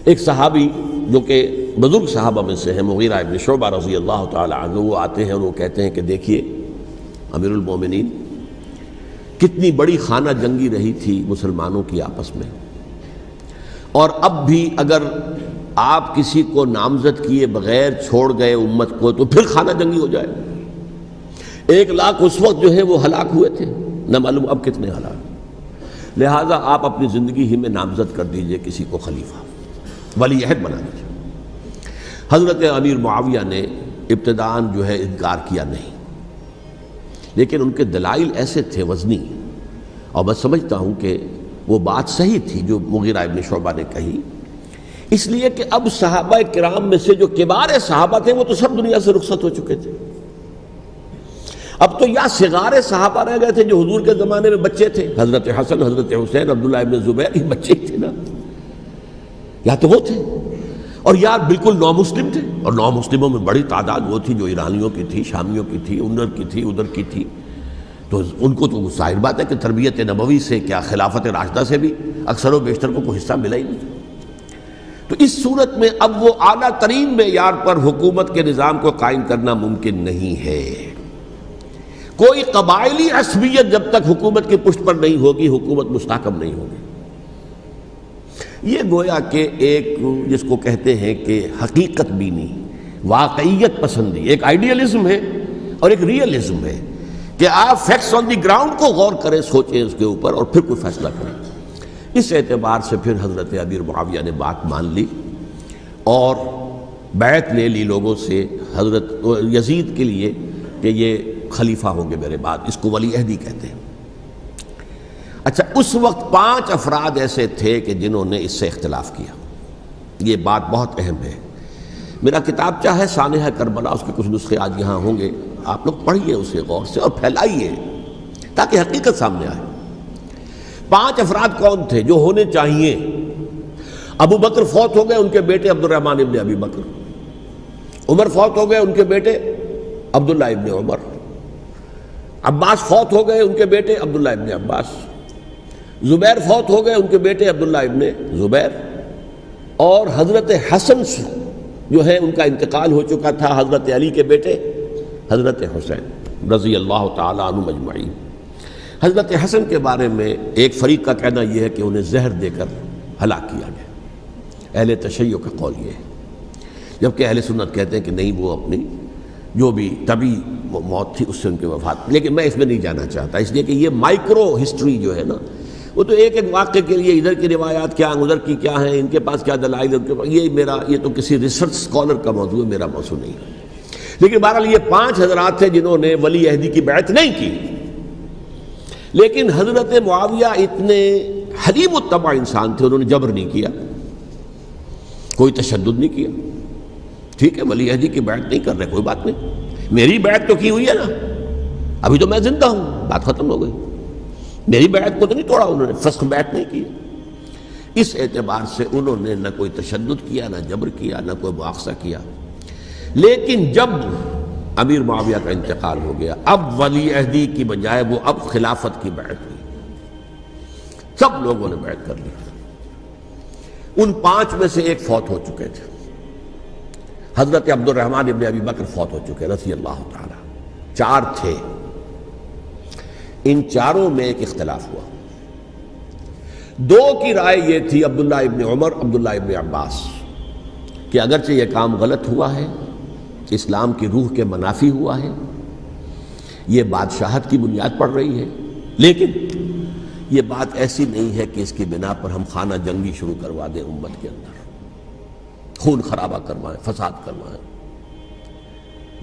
ایک صحابی جو کہ بزرگ صحابہ میں سے ہیں، مغیرہ ابن شعبہ رضی اللہ تعالی عنہ، وہ آتے ہیں اور وہ کہتے ہیں کہ دیکھیے امیر المومنین، کتنی بڑی خانہ جنگی رہی تھی مسلمانوں کی آپس میں، اور اب بھی اگر آپ کسی کو نامزد کیے بغیر چھوڑ گئے امت کو تو پھر خانہ جنگی ہو جائے۔ 1 لاکھ اس وقت جو ہے وہ ہلاک ہوئے تھے، نہ معلوم اب کتنے ہلاک۔ لہٰذا آپ اپنی زندگی ہی میں نامزد کر دیجئے کسی کو خلیفہ، ولی عہد بنا دیجئے۔ حضرت امیر معاویہ نے ابتداءً جو ہے انکار کیا نہیں، لیکن ان کے دلائل ایسے تھے وزنی، اور میں سمجھتا ہوں کہ وہ بات صحیح تھی جو مغیرہ ابن شعبہ نے کہی، اس لیے کہ اب صحابہ کرام میں سے جو کبار صحابہ تھے وہ تو سب دنیا سے رخصت ہو چکے تھے۔ اب تو یا صغار صحابہ رہ گئے تھے جو حضور کے زمانے میں بچے تھے، حضرت حسن، حضرت حسین، عبداللہ ابن زبیر، یہ بچے ہی تھے نا، یا تو وہ تھے، اور یا بالکل نو مسلم تھے، اور نو مسلموں میں بڑی تعداد وہ تھی جو ایرانیوں کی تھی، شامیوں کی تھی، ادھر کی تھی، تو ان کو تو ظاہر بات ہے کہ تربیت نبوی سے کیا خلافت راشدہ سے بھی اکثر و بیشتر کو کوئی حصہ ملا ہی نہیں۔ تو اس صورت میں اب وہ اعلیٰ ترین معیار پر حکومت کے نظام کو قائم کرنا ممکن نہیں ہے۔ کوئی قبائلی عصبیت جب تک حکومت کی پشت پر نہیں ہوگی، حکومت مستحکم نہیں ہوگی۔ یہ گویا کہ ایک جس کو کہتے ہیں کہ حقیقت بینی، واقعیت پسندی، ایک آئیڈیلزم ہے اور ایک ریئلزم ہے کہ آپ فیکٹس آن دی گراؤنڈ کو غور کریں، سوچیں اس کے اوپر اور پھر کوئی فیصلہ کریں۔ اس اعتبار سے پھر حضرت امیر معاویہ نے بات مان لی اور بیعت لے لی لوگوں سے حضرت یزید کے لیے کہ یہ خلیفہ ہوں گے میرے بعد، اس کو ولی عہدی کہتے ہیں۔ اچھا، اس وقت 5 افراد ایسے تھے کہ جنہوں نے اس سے اختلاف کیا، یہ بات بہت اہم ہے۔ میرا کتابچہ ہے سانحہ کربلا، اس کے کچھ نسخے آج یہاں ہوں گے، آپ لوگ پڑھیے اسے غور سے اور پھیلائیے تاکہ حقیقت سامنے آئے۔ 5 افراد کون تھے جو ہونے چاہیے؟ ابو بکر فوت ہو گئے، ان کے بیٹے عبد الرحمن ابن ابی بکر۔ عمر فوت ہو گئے، ان کے بیٹے عبداللہ ابن عمر۔ عباس فوت ہو گئے، ان کے بیٹے عبداللہ ابن عباس۔ زبیر فوت ہو گئے، ان کے بیٹے عبداللہ ابن زبیر۔ اور حضرت حسن جو ہے ان کا انتقال ہو چکا تھا، حضرت علی کے بیٹے حضرت حسین رضی اللہ تعالی عنہ اجمعین۔ حضرت حسن کے بارے میں ایک فریق کا کہنا یہ ہے کہ انہیں زہر دے کر ہلاک کیا گیا، اہل تشیع کا قول یہ ہے، جبکہ اہل سنت کہتے ہیں کہ نہیں، وہ اپنی جو بھی طبی موت تھی اس سے ان کی وفات۔ لیکن میں اس میں نہیں جانا چاہتا، اس لیے کہ یہ مائکرو ہسٹری جو ہے نا، وہ تو ایک ایک واقعے کے لیے ادھر کی روایات کیا، ادھر کی کیا ہیں، ان کے پاس کیا دلائل، ان کے پاس یہ تو کسی ریسرچ اسکالر کا موضوع ہے، میرا موضوع نہیں ہے۔ لیکن بہرحال یہ 5 حضرات تھے جنہوں نے ولی عہدی کی بیعت نہیں کی، لیکن حضرت معاویہ اتنے حلیم الطبع انسان تھے، انہوں نے جبر نہیں کیا، کوئی تشدد نہیں کیا۔ ٹھیک ہے، ولی عہدی کی بیعت نہیں کر رہے، کوئی بات نہیں، میری بیعت تو کی ہوئی ہے نا، ابھی تو میں زندہ ہوں، بات ختم ہو گئی، میری بیعت کو تو نہیں توڑا انہوں نے، فسخ بیعت نہیں کی۔ اس اعتبار سے انہوں نے نہ کوئی تشدد کیا، نہ جبر کیا، نہ کوئی مواخذہ کیا۔ لیکن جب امیر معاویہ کا انتقال ہو گیا، اب ولی عہدی کی بجائے وہ اب خلافت کی بیعت ہوئی، سب لوگوں نے بیعت کر لی۔ ان 5 میں سے ایک فوت ہو چکے تھے، حضرت عبد الرحمن ابن ابی بکر فوت ہو چکے رضی اللہ تعالی۔ 4 تھے، ان 4 میں ایک اختلاف ہوا۔ 2 کی رائے یہ تھی، عبداللہ ابن عمر، عبداللہ ابن عباس، کہ اگرچہ یہ کام غلط ہوا ہے، اسلام کی روح کے منافی ہوا ہے، یہ بادشاہت کی بنیاد پڑ رہی ہے، لیکن یہ بات ایسی نہیں ہے کہ اس کی بنا پر ہم خانہ جنگی شروع کروا دیں، امت کے اندر خون خرابہ کروائیں، فساد کروائیں۔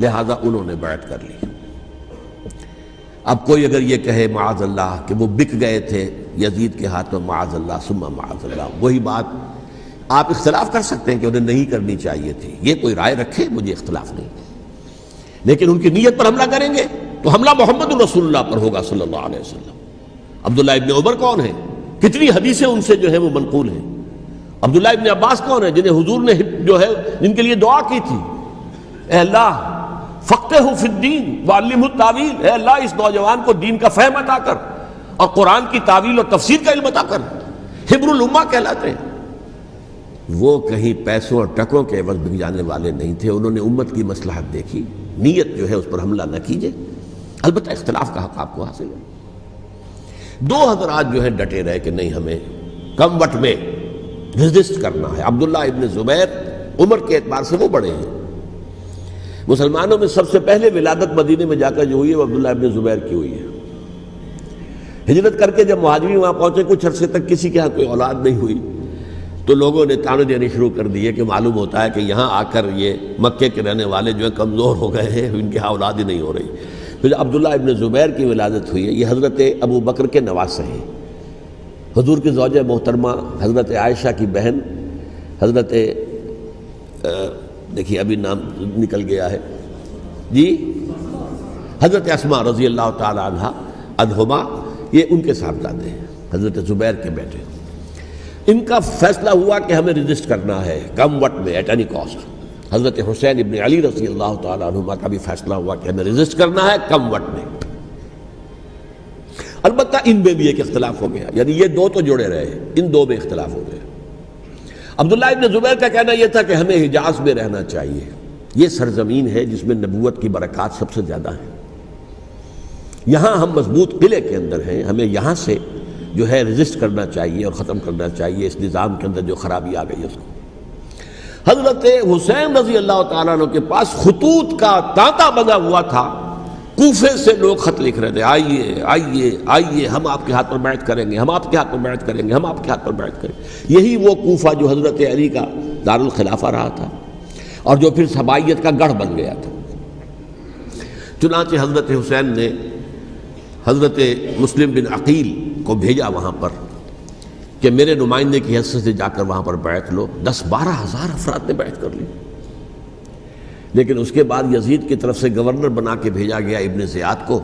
لہذا انہوں نے بیعت کر لی۔ اب کوئی اگر یہ کہے معاذ اللہ کہ وہ بک گئے تھے یزید کے ہاتھ میں، معاذ اللہ ثم معاذ اللہ، وہی بات آپ اختلاف کر سکتے ہیں کہ انہیں نہیں کرنی چاہیے تھی، یہ کوئی رائے رکھے، مجھے اختلاف نہیں، لیکن ان کی نیت پر حملہ کریں گے تو حملہ محمد رسول اللہ پر ہوگا صلی اللہ علیہ وسلم۔ عبداللہ ابن عمر کون ہیں؟ کتنی حدیثیں ان سے جو ہیں وہ منقول ہیں، عبداللہ ابن عباس کون ہے؟ جنہیں حضور نے جو ہے جن کے لیے دعا کی تھی، اے اللہ فقہہ فی الدین وعلمہ التاویل، اے اللہ اس نوجوان کو دین کا فہم عطا کر اور قرآن کی تعویل اور تفسیر کا علم عطا کر۔ حبر الامہ کہلاتے ہیں۔ وہ کہیں پیسوں اور ٹکوں کے عوض بک جانے والے نہیں تھے، انہوں نے امت کی مصلحت دیکھی، نیت جو ہے اس پر حملہ نہ کیجیے، البتہ اختلاف کا حق آپ کو حاصل ہے۔ دو حضرات جو ہے ڈٹے رہے کہ نہیں، ہمیں کم وٹ میں ریزسٹ کرنا ہے۔ عبداللہ ابن زبیر عمر کے اعتبار سے وہ بڑے ہیں، مسلمانوں میں سب سے پہلے ولادت مدینے میں جا کر جو ہوئی ہے وہ عبداللہ ابن زبیر کی ہوئی ہے۔ ہجرت کر کے جب مہاجرین وہاں پہنچے، کچھ عرصے تک کسی کے ہاں کوئی اولاد نہیں ہوئی، تو لوگوں نے تانے دینے شروع کر دیے کہ معلوم ہوتا ہے کہ یہاں آ کر یہ مکے کے رہنے والے جو ہیں کمزور ہو گئے ہیں، ان کے ہاں اولاد ہی نہیں ہو رہی۔ پھر عبداللہ ابن زبیر کی ولادت ہوئی ہے، یہ حضرت ابو بکر کے نواسے ہیں، حضور کی زوجہ محترمہ حضرت عائشہ کی بہن حضرت دیکھیے ابھی نام نکل گیا ہے جی، حضرت اسماء رضی اللہ تعالی عنہا عنہما، یہ ان کے صاحبزادے ہیں، حضرت زبیر کے بیٹے۔ ان کا فیصلہ ہوا کہ ہمیں ریزسٹ کرنا ہے کم وقت میں، ایٹ اینی کاسٹ۔ حضرت حسین ابن علی رضی اللہ تعالی عنہما کا بھی فیصلہ ہوا کہ ہمیں ریزسٹ کرنا ہے کم وقت میں۔ البتہ ان میں بھی ایک اختلاف ہو گیا، یعنی یہ دو تو جڑے رہے، ان دو میں اختلاف ہو گیا۔ عبداللہ ابن زبیر کا کہنا یہ تھا کہ ہمیں حجاز میں رہنا چاہیے، یہ سرزمین ہے جس میں نبوت کی برکات سب سے زیادہ ہیں، یہاں ہم مضبوط قلعے کے اندر ہیں، ہمیں یہاں سے جو ہے ریزسٹ کرنا چاہیے اور ختم کرنا چاہیے اس نظام کے اندر جو خرابی آ گئی ہے اس کو۔ حضرت حسین رضی اللہ تعالیٰ عنہ کے پاس خطوط کا تانتا بنا ہوا تھا، کوفے سے لوگ خط لکھ رہے تھے، آئیے آئیے آئیے، ہم آپ کے ہاتھ پر بیعت کریں گے، ہم آپ کے ہاتھ پر بیعت کریں گے، ہم آپ کے ہاتھ پر بیعت کریں گے۔ یہی وہ کوفہ جو حضرت علی کا دارالخلافہ رہا تھا اور جو پھر سبائیت کا گڑھ بن گیا تھا۔ چنانچہ حضرت حسین نے حضرت مسلم بن عقیل کو بھیجا وہاں پر کہ میرے نمائندے کی حیثیت سے جا کر وہاں پر بیعت لو۔ 10-12 ہزار افراد نے بیعت کر لی، لیکن اس کے بعد یزید کی طرف سے گورنر بنا کے بھیجا گیا ابن زیاد کو۔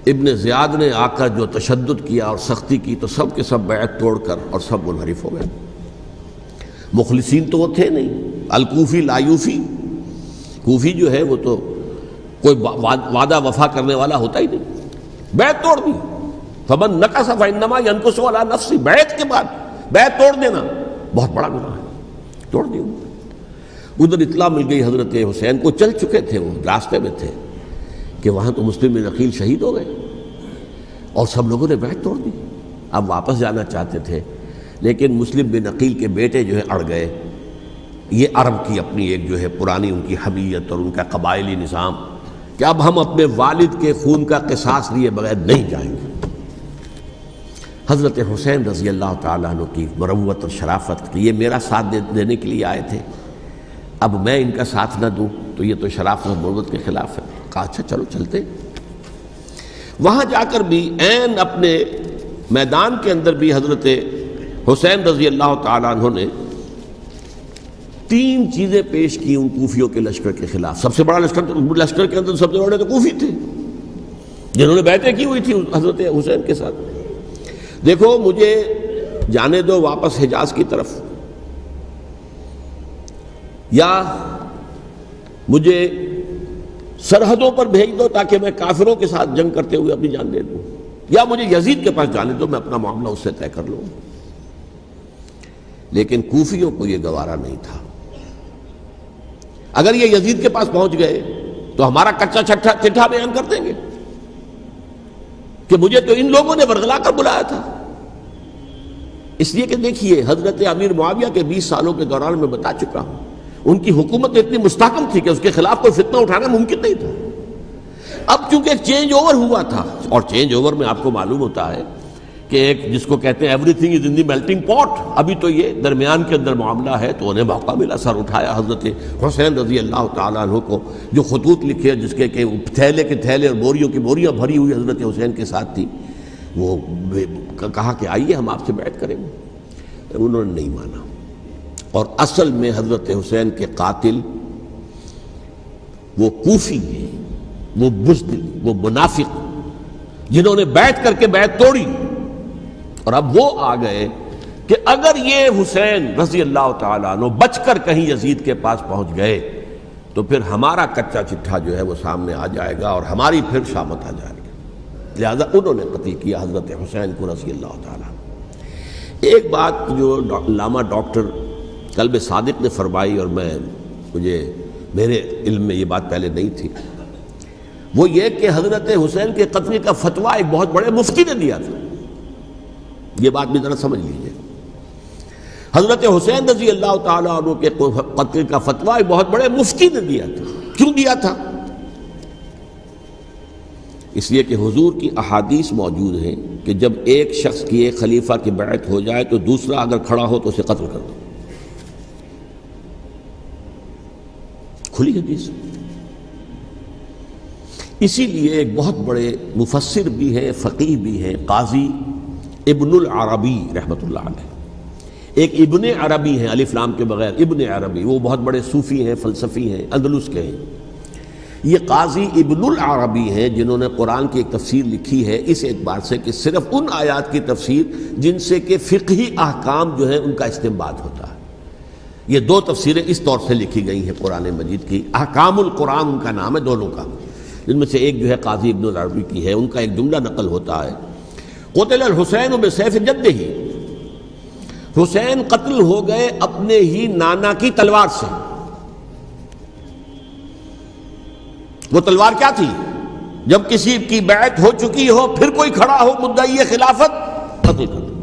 ابن زیاد نے آ کر جو تشدد کیا اور سختی کی تو سب کے سب بیعت توڑ کر اور سب منحرف ہو گئے۔ مخلصین تو وہ تھے نہیں، الکوفی لایوفی، کوفی جو ہے وہ تو کوئی وعدہ وفا کرنے والا ہوتا ہی نہیں، بیعت توڑ دی۔ فمن نقص فانما ينقص على نفسه، بیعت کے بعد بیعت توڑ دینا بہت بڑا گناہ ہے، توڑ دی۔ ادھر اطلاع مل گئی حضرت حسین کو، چل چکے تھے وہ، راستے میں تھے کہ وہاں تو مسلم بن عقیل شہید ہو گئے اور سب لوگوں نے بیعت توڑ دی۔ اب واپس جانا چاہتے تھے لیکن مسلم بن عقیل کے بیٹے جو ہے اڑ گئے۔ یہ عرب کی اپنی ایک جو ہے پرانی ان کی حمیت اور ان کا قبائلی نظام کہ اب ہم اپنے والد کے خون کا قصاص لیے بغیر نہیں جائیں گے۔ حضرت حسین رضی اللہ تعالیٰ عنہ کی مروت اور شرافت کہ یہ میرا ساتھ دینے کے لیے آئے تھے، اب میں ان کا ساتھ نہ دوں تو یہ تو شرافت اور مروت کے خلاف ہے۔ کہا اچھا چلو چلتے۔ وہاں جا کر بھی عین اپنے میدان کے اندر بھی حضرت حسین رضی اللہ تعالیٰ عنہ نے 3 چیزیں پیش کی ان کوفیوں کے لشکر کے خلاف۔ سب سے بڑا لشکر کے اندر سب سے بڑے تو کوفی تھے جنہوں نے بیعتیں کی ہوئی تھی حضرت حسین کے ساتھ۔ دیکھو مجھے جانے دو واپس حجاز کی طرف، یا مجھے سرحدوں پر بھیج دو تاکہ میں کافروں کے ساتھ جنگ کرتے ہوئے اپنی جان دے دوں، یا مجھے یزید کے پاس جانے دو، میں اپنا معاملہ اس سے طے کر لوں۔ لیکن کوفیوں کو یہ گوارا نہیں تھا۔ اگر یہ یزید کے پاس پہنچ گئے تو ہمارا کچا چٹھا بیان کر دیں گے کہ مجھے تو ان لوگوں نے ورغلا کر بلایا تھا۔ اس لیے کہ دیکھیے حضرت امیر معاویہ کے 20 سالوں کے دوران میں بتا چکا ہوں، ان کی حکومت اتنی مستحکم تھی کہ اس کے خلاف کوئی فتنہ اٹھانا ممکن نہیں تھا۔ اب چونکہ ایک چینج اوور ہوا تھا، اور چینج اوور میں آپ کو معلوم ہوتا ہے کہ ایک جس کو کہتے ہیں every thing is in the melting پاٹ، ابھی تو یہ درمیان کے اندر معاملہ ہے، تو انہیں موقع ملا، سر اٹھایا حضرت حسین رضی اللہ تعالیٰ عنہ کو، جو خطوط لکھے جس کے کہ تھیلے کے تھیلے اور بوریوں کی بوریاں بھری ہوئی حضرت حسین کے ساتھ تھی، وہ کہا کہ آئیے ہم آپ سے بیعت کریں گے۔ انہوں نے نہیں مانا، اور اصل میں حضرت حسین کے قاتل وہ کوفی ہیں، وہ بزدل، وہ منافق جنہوں نے بیعت کر کے بیعت توڑی، اور اب وہ آ گئے کہ اگر یہ حسین رضی اللہ تعالیٰ عنہ بچ کر کہیں یزید کے پاس پہنچ گئے تو پھر ہمارا کچا چٹھا جو ہے وہ سامنے آ جائے گا اور ہماری پھر شامت آ جائے گی، لہذا انہوں نے قتل کیا حضرت حسین کو رضی اللہ تعالیٰ عنہ۔ ایک بات جو علامہ ڈاکٹر قلب صادق نے فرمائی، اور میرے علم میں یہ بات پہلے نہیں تھی، وہ یہ کہ حضرت حسین کے قتل کا فتویٰ ایک بہت بڑے مفتی نے دیا تھا۔ یہ بات بھی ذرا سمجھ لیجیے، حضرت حسین رضی اللہ تعالیٰ عنہ کے قتل کا فتویٰ ایک بہت بڑے مفتی نے دیا تھا۔ کیوں دیا تھا؟ اس لیے کہ حضور کی احادیث موجود ہیں کہ جب ایک شخص کی ایک خلیفہ کی بیعت ہو جائے تو دوسرا اگر کھڑا ہو تو اسے قتل کر دو، کھلی حدیث۔ اسی لیے ایک بہت بڑے مفسر بھی ہیں، فقیہ بھی ہیں، قاضی ابن العربی رحمۃ اللہ علیہ، ایک ابن عربی ہیں الف لام کے بغیر، ابن عربی، وہ بہت بڑے صوفی ہیں، فلسفی ہیں، اندلس کے ہیں۔ یہ قاضی ابن العربی ہیں جنہوں نے قرآن کی ایک تفسیر لکھی ہے اس اعتبار سے کہ صرف ان آیات کی تفسیر جن سے کہ فقہی احکام جو ہیں ان کا استنباط ہوتا ہے۔ یہ دو تفسیریں اس طور سے لکھی گئی ہیں قرآن مجید کی، احکام القرآن ان کا نام ہے دونوں کا، جن میں سے ایک جو ہے قاضی ابن العربی کی ہے۔ ان کا ایک جملہ نقل ہوتا ہے، قتل الحسین بسیف جدہ، حسین قتل ہو گئے اپنے ہی نانا کی تلوار سے۔ وہ تلوار کیا تھی؟ جب کسی کی بیعت ہو چکی ہو پھر کوئی کھڑا ہو مدعی خلافت، قتل کر دو۔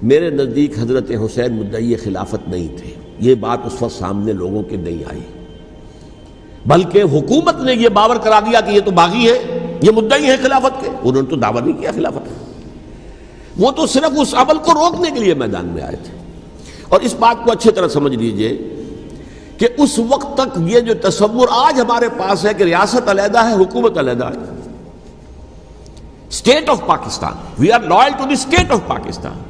میرے نزدیک حضرت حسین مدعی خلافت نہیں تھے، یہ بات اس وقت سامنے لوگوں کے نہیں آئی، بلکہ حکومت نے یہ باور کرا دیا کہ یہ تو باغی ہے، یہ مدعی ہے خلافت کے۔ انہوں نے تو دعویٰ نہیں کیا خلافت کا، وہ تو صرف اس عمل کو روکنے کے لیے میدان میں آئے تھے۔ اور اس بات کو اچھی طرح سمجھ لیجئے کہ اس وقت تک یہ جو تصور آج ہمارے پاس ہے کہ ریاست علیحدہ ہے، حکومت علیحدہ ہے، state of Pakistan, we are loyal to the state of Pakistan,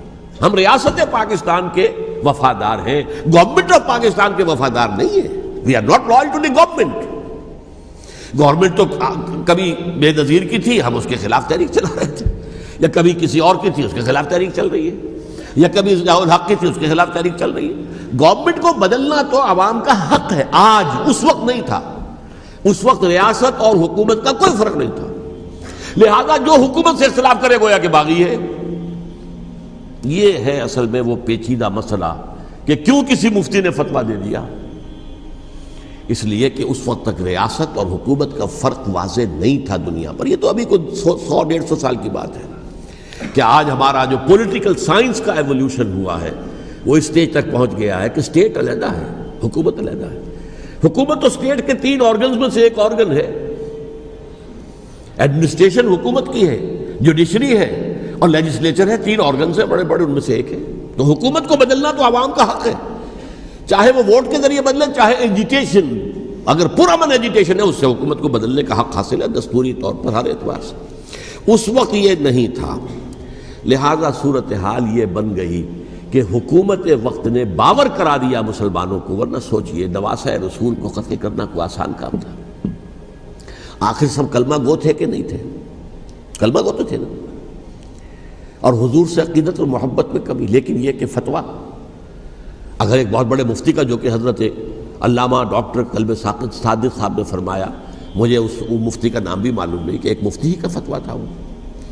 ہم ریاست پاکستان کے وفادار ہیں، گورنمنٹ آف پاکستان کے وفادار نہیں ہیں، we are not loyal to the government. Government تو کبھی بے نظیر کی تھی، ہم اس کے خلاف تحریک چلا رہے تھے، یا کبھی کسی اور کی تھی اس کے خلاف تحریک چل رہی ہے، یا کبھی ضیاء الحق کی تھی اس کے خلاف تحریک چل رہی ہے۔ گورنمنٹ کو بدلنا تو عوام کا حق ہے، آج، اس وقت نہیں تھا۔ اس وقت ریاست اور حکومت کا کوئی فرق نہیں تھا، لہذا جو حکومت سے اختلاف کرے گویا کہ باغی ہے۔ یہ ہے اصل میں وہ پیچیدہ مسئلہ کہ کیوں کسی مفتی نے فتویٰ دے دیا، اس لیے کہ اس وقت تک ریاست اور حکومت کا فرق واضح نہیں تھا دنیا پر۔ یہ تو ابھی کوئی 100-150 سال کی بات ہے کہ آج ہمارا جو پولیٹیکل سائنس کا ایولیوشن ہوا ہے وہ اس اسٹیج تک پہنچ گیا ہے کہ اسٹیٹ علیحدہ ہے، حکومت علیحدہ ہے۔ حکومت تو اسٹیٹ کے 3 آرگنز میں سے ایک آرگن ہے، ایڈمنسٹریشن حکومت کی ہے، جوڈیشری ہے اور لیجسلیچر ہے، 3 آرگنز ہیں بڑے بڑے، ان میں سے ایک ہے۔ تو حکومت کو بدلنا تو عوام کا حق ہے، چاہے وہ ووٹ کے ذریعے بدلیں، چاہے ایجیٹیشن، اگر پرامن ایجیٹیشن ہے اس سے حکومت کو بدلنے کا حق حاصل ہے دستوری طور پر ہر اعتبار سے۔ اس وقت یہ نہیں تھا، لہذا صورتحال یہ بن گئی کہ حکومت وقت نے باور کرا دیا مسلمانوں کو، ورنہ سوچئے نواسۂ رسول کو قتل کرنا کوئی آسان کام تھا؟ آخر سب کلمہ گو تھے کہ نہیں تھے؟ کلمہ گو تو تھے نا، اور حضور سے عقیدت اور محبت میں کمی، لیکن یہ کہ فتویٰ اگر ایک بہت بڑے مفتی کا، جو کہ حضرت علامہ ڈاکٹر قلب صادق صاحب نے فرمایا، مجھے اس مفتی کا نام بھی معلوم نہیں، کہ ایک مفتی ہی کا فتویٰ تھا وہ،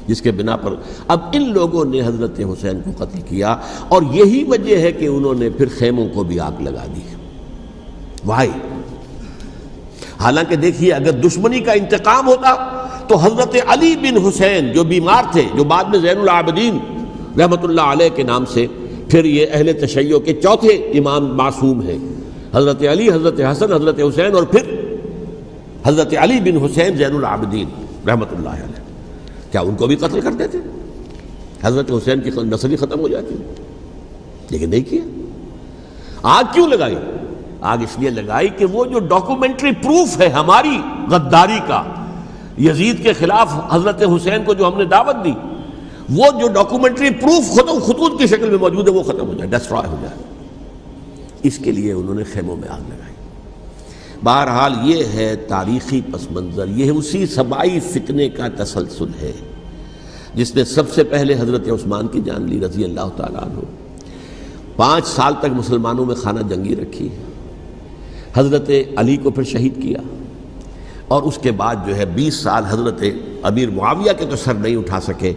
جس کے بنا پر اب ان لوگوں نے حضرت حسین کو قتل کیا، اور یہی وجہ ہے کہ انہوں نے پھر خیموں کو بھی آگ لگا دی۔ وائی، حالانکہ دیکھیے اگر دشمنی کا انتقام ہوتا تو حضرت علی بن حسین جو بیمار تھے، جو بعد میں زین العابدین رحمۃ اللہ علیہ کے نام سے پھر یہ اہل تشیع کے چوتھے امام معصوم ہیں، حضرت علی، حضرت حسن، حضرت حسین، اور پھر حضرت علی بن حسین زین العابدین رحمۃ اللہ علیہ، کیا ان کو بھی قتل کر دیتے؟ حضرت حسین کی نسل ہی ختم ہو جاتی، لیکن نہیں کیا۔ آگ کیوں لگائی؟ آگ اس لیے لگائی کہ وہ جو ڈاکومنٹری پروف ہے ہماری غداری کا یزید کے خلاف حضرت حسین کو جو ہم نے دعوت دی، وہ جو ڈاکومنٹری پروف خطوط کی شکل میں موجود ہے وہ ختم ہو جائے، ڈسٹرائے ہو جائے۔ اس کے لیے انہوں نے خیموں میں آگ لگائی۔ بہرحال یہ ہے تاریخی پس منظر، یہ اسی سبائی فتنے کا تسلسل ہے جس نے سب سے پہلے حضرت عثمان کی جان لی رضی اللہ تعالیٰ عنہ، 5 سال تک مسلمانوں میں خانہ جنگی رکھی. حضرت علی کو پھر شہید کیا، اور اس کے بعد جو ہے 20 سال حضرت امیر معاویہ کے تو سر نہیں اٹھا سکے،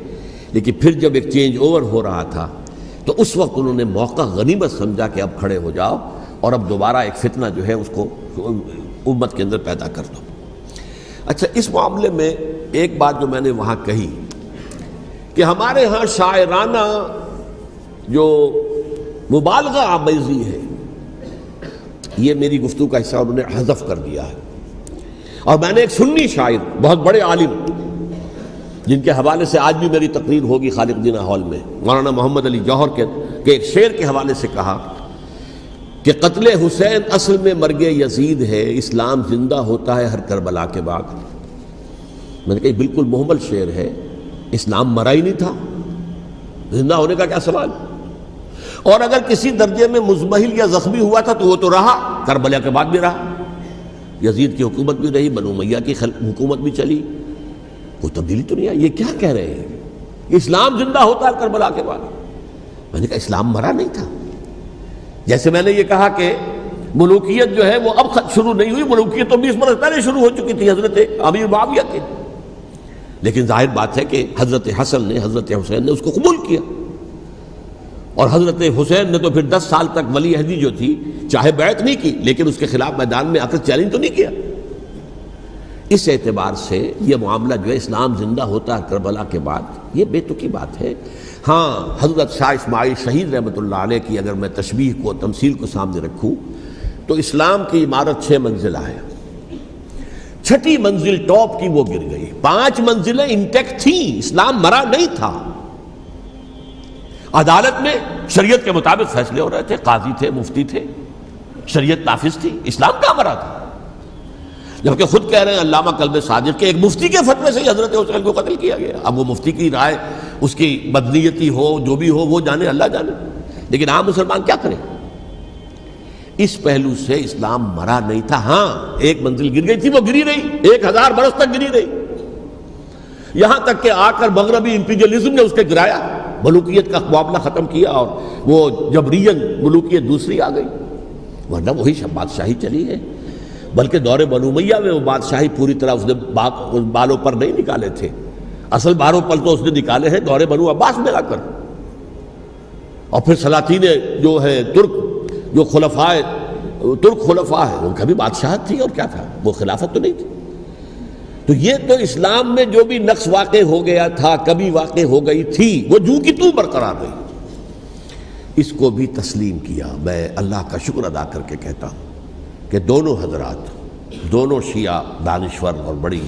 لیکن پھر جب ایک چینج اوور ہو رہا تھا تو اس وقت انہوں نے موقع غنیمت سمجھا کہ اب کھڑے ہو جاؤ اور اب دوبارہ ایک فتنہ جو ہے اس کو امت کے اندر پیدا کر دو. اچھا، اس معاملے میں ایک بات جو میں نے وہاں کہی کہ ہمارے ہاں شاعرانہ جو مبالغہ آمیزی ہے، یہ میری گفتگو کا حصہ انہوں نے حذف کر دیا ہے. اور میں نے ایک سنی شاعر، بہت بڑے عالم، جن کے حوالے سے آج بھی میری تقریر ہوگی خالق جناح ہال میں، مولانا محمد علی جوہر کے ایک شعر کے حوالے سے کہا کہ قتل حسین اصل میں مرگ یزید ہے، اسلام زندہ ہوتا ہے ہر کربلا کے بعد. میں نے کہا بالکل محمل شعر ہے، اسلام مرا ہی نہیں تھا، زندہ ہونے کا کیا سوال. اور اگر کسی درجے میں مزمحل یا زخمی ہوا تھا تو وہ تو رہا، کربلا کے بعد بھی رہا، یزید کی حکومت بھی رہی، بنو امیہ کی حکومت بھی چلی، کوئی تبدیلی تو نہیں آئی. یہ کیا کہہ رہے ہیں؟ اسلام زندہ ہوتا ہے کربلا کے بعد. میں نے کہا اسلام مرا نہیں تھا. جیسے میں نے یہ کہا کہ ملوکیت جو ہے وہ اب شروع نہیں ہوئی، ملوکیت تو 20 برس پہلے شروع ہو چکی تھی حضرت امیر معاویہ کے. لیکن ظاہر بات ہے کہ حضرت حسن نے، حضرت حسین نے اس کو قبول کیا، اور حضرت حسین نے تو پھر 10 سال تک ولی عہدی جو تھی چاہے بیعت نہیں کی لیکن اس کے خلاف میدان میں آ کر چیلنج تو نہیں کیا. اس اعتبار سے یہ معاملہ جو ہے اسلام زندہ ہوتا ہے کربلا کے بعد، یہ بے تکی بات ہے. ہاں، حضرت شاہ اسماعیل شہید رحمۃ اللہ علیہ کی اگر میں تشبیہ کو، تمثیل کو سامنے رکھوں تو اسلام کی عمارت 6 منزلہ ہے، 6ٹھی منزل ٹاپ کی وہ گر گئی، 5 منزلیں انٹیکٹ تھیں، اسلام مرا نہیں تھا. عدالت میں شریعت کے مطابق فیصلے ہو رہے تھے، قاضی تھے، مفتی تھے، شریعت نافذ تھی، اسلام کہاں مرا تھا. جبکہ خود کہہ رہے ہیں علامہ کلب صادق کے ایک مفتی کے فتوے سے ہی حضرت حسین کو قتل کیا گیا. اب وہ مفتی کی رائے، اس کی بدنیتی ہو، جو بھی ہو، وہ جانے، اللہ جانے. لیکن عام مسلمان کیا کریں؟ اس پہلو سے اسلام مرا نہیں تھا. ہاں، ایک منزل گر گئی تھی، وہ گری رہی، 1000 برس تک گری رہی، یہاں تک کہ آ کر مغربی امپیریلزم نے اس کے گرایا، ملوکیت کا معاملہ ختم کیا، اور وہ جبرین ملوکیت دوسری آ گئی. ورنہ وہی بادشاہی چلی ہے. بلکہ دور بنو امیہ میں وہ بادشاہی پوری طرح اس نے بالوں پر نہیں نکالے تھے، اصل بالوں پر تو اس نے نکالے ہیں دور بنو عباس میں آ کر. اور پھر سلاطین جو ہے ترک، جو ترک خلفاء ہے، ان کا بھی بادشاہت تھی، اور کیا تھا، وہ خلافت تو نہیں تھی. تو یہ تو اسلام میں جو بھی نقص واقع ہو گیا تھا، کبھی واقع ہو گئی تھی، وہ جو کی تو برقرار رہی. اس کو بھی تسلیم کیا. میں اللہ کا شکر ادا کر کے کہتا ہوں کہ دونوں حضرات، دونوں شیعہ دانشور اور بڑی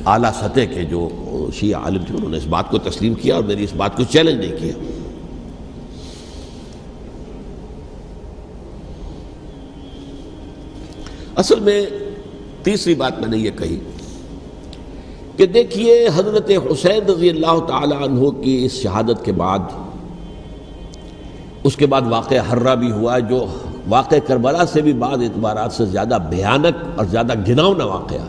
اعلیٰ سطح کے جو شیعہ عالم تھے، انہوں نے اس بات کو تسلیم کیا اور میری اس بات کو چیلنج نہیں کیا. اصل میں تیسری بات میں نے یہ کہی کہ دیکھیے حضرت حسین رضی اللہ تعالی عنہ کی اس شہادت کے بعد، اس کے بعد واقعہ حرہ بھی ہوا، جو واقع کربلا سے بھی بعض اعتبارات سے زیادہ بھیانک اور زیادہ گھناؤنا واقعہ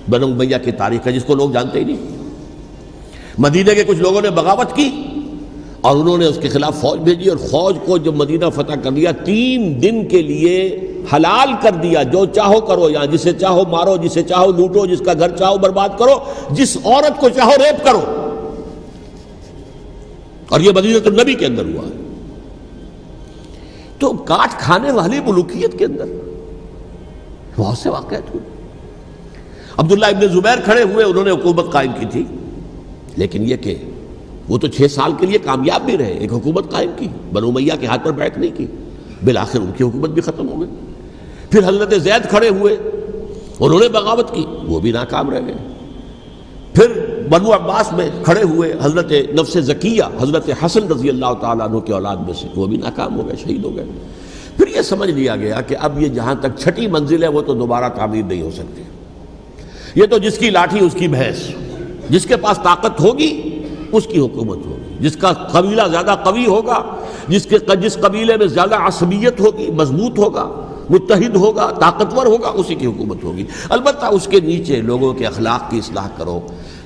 بنو امیہ کی تاریخ ہے، جس کو لوگ جانتے ہی نہیں. مدینہ کے کچھ لوگوں نے بغاوت کی اور انہوں نے اس کے خلاف فوج بھیجی، اور فوج کو جب مدینہ فتح کر لیا، 3 دن کے لیے حلال کر دیا، جو چاہو کرو، یہاں جسے چاہو مارو، جسے چاہو لوٹو، جس کا گھر چاہو برباد کرو، جس عورت کو چاہو ریپ کرو. اور یہ مدینہ النبی کے اندر ہوا ہے. تو کاٹ کھانے والی ملوکیت کے اندر بہت سے واقعات ہوئے. عبداللہ ابن زبیر کھڑے ہوئے، انہوں نے حکومت قائم کی تھی، لیکن یہ کہ وہ تو 6 سال کے لیے کامیاب بھی رہے، ایک حکومت قائم کی، بنو امیہ کے ہاتھ پر بیعت نہیں کی، بالآخر ان کی حکومت بھی ختم ہو گئی. پھر حضرت زید کھڑے ہوئے، انہوں نے بغاوت کی، وہ بھی ناکام رہ گئے. پھر بنو عباس میں کھڑے ہوئے حضرت نفس زکیہ، حضرت حسن رضی اللہ تعالیٰ عنہ کے اولاد میں سے، وہ بھی ناکام ہو گئے، شہید ہو گئے. پھر یہ سمجھ لیا گیا کہ اب یہ جہاں تک 6ٹھی منزل ہے وہ تو دوبارہ تعمیر نہیں ہو سکتی. یہ تو جس کی لاٹھی اس کی بھینس، جس کے پاس طاقت ہوگی اس کی حکومت ہوگی، جس کا قبیلہ زیادہ قوی ہوگا، جس قبیلے میں زیادہ عصبیت ہوگی، مضبوط ہوگا، متحد ہوگا، طاقتور ہوگا، اسی کی حکومت ہوگی. البتہ اس کے نیچے لوگوں کے اخلاق کی اصلاح کرو،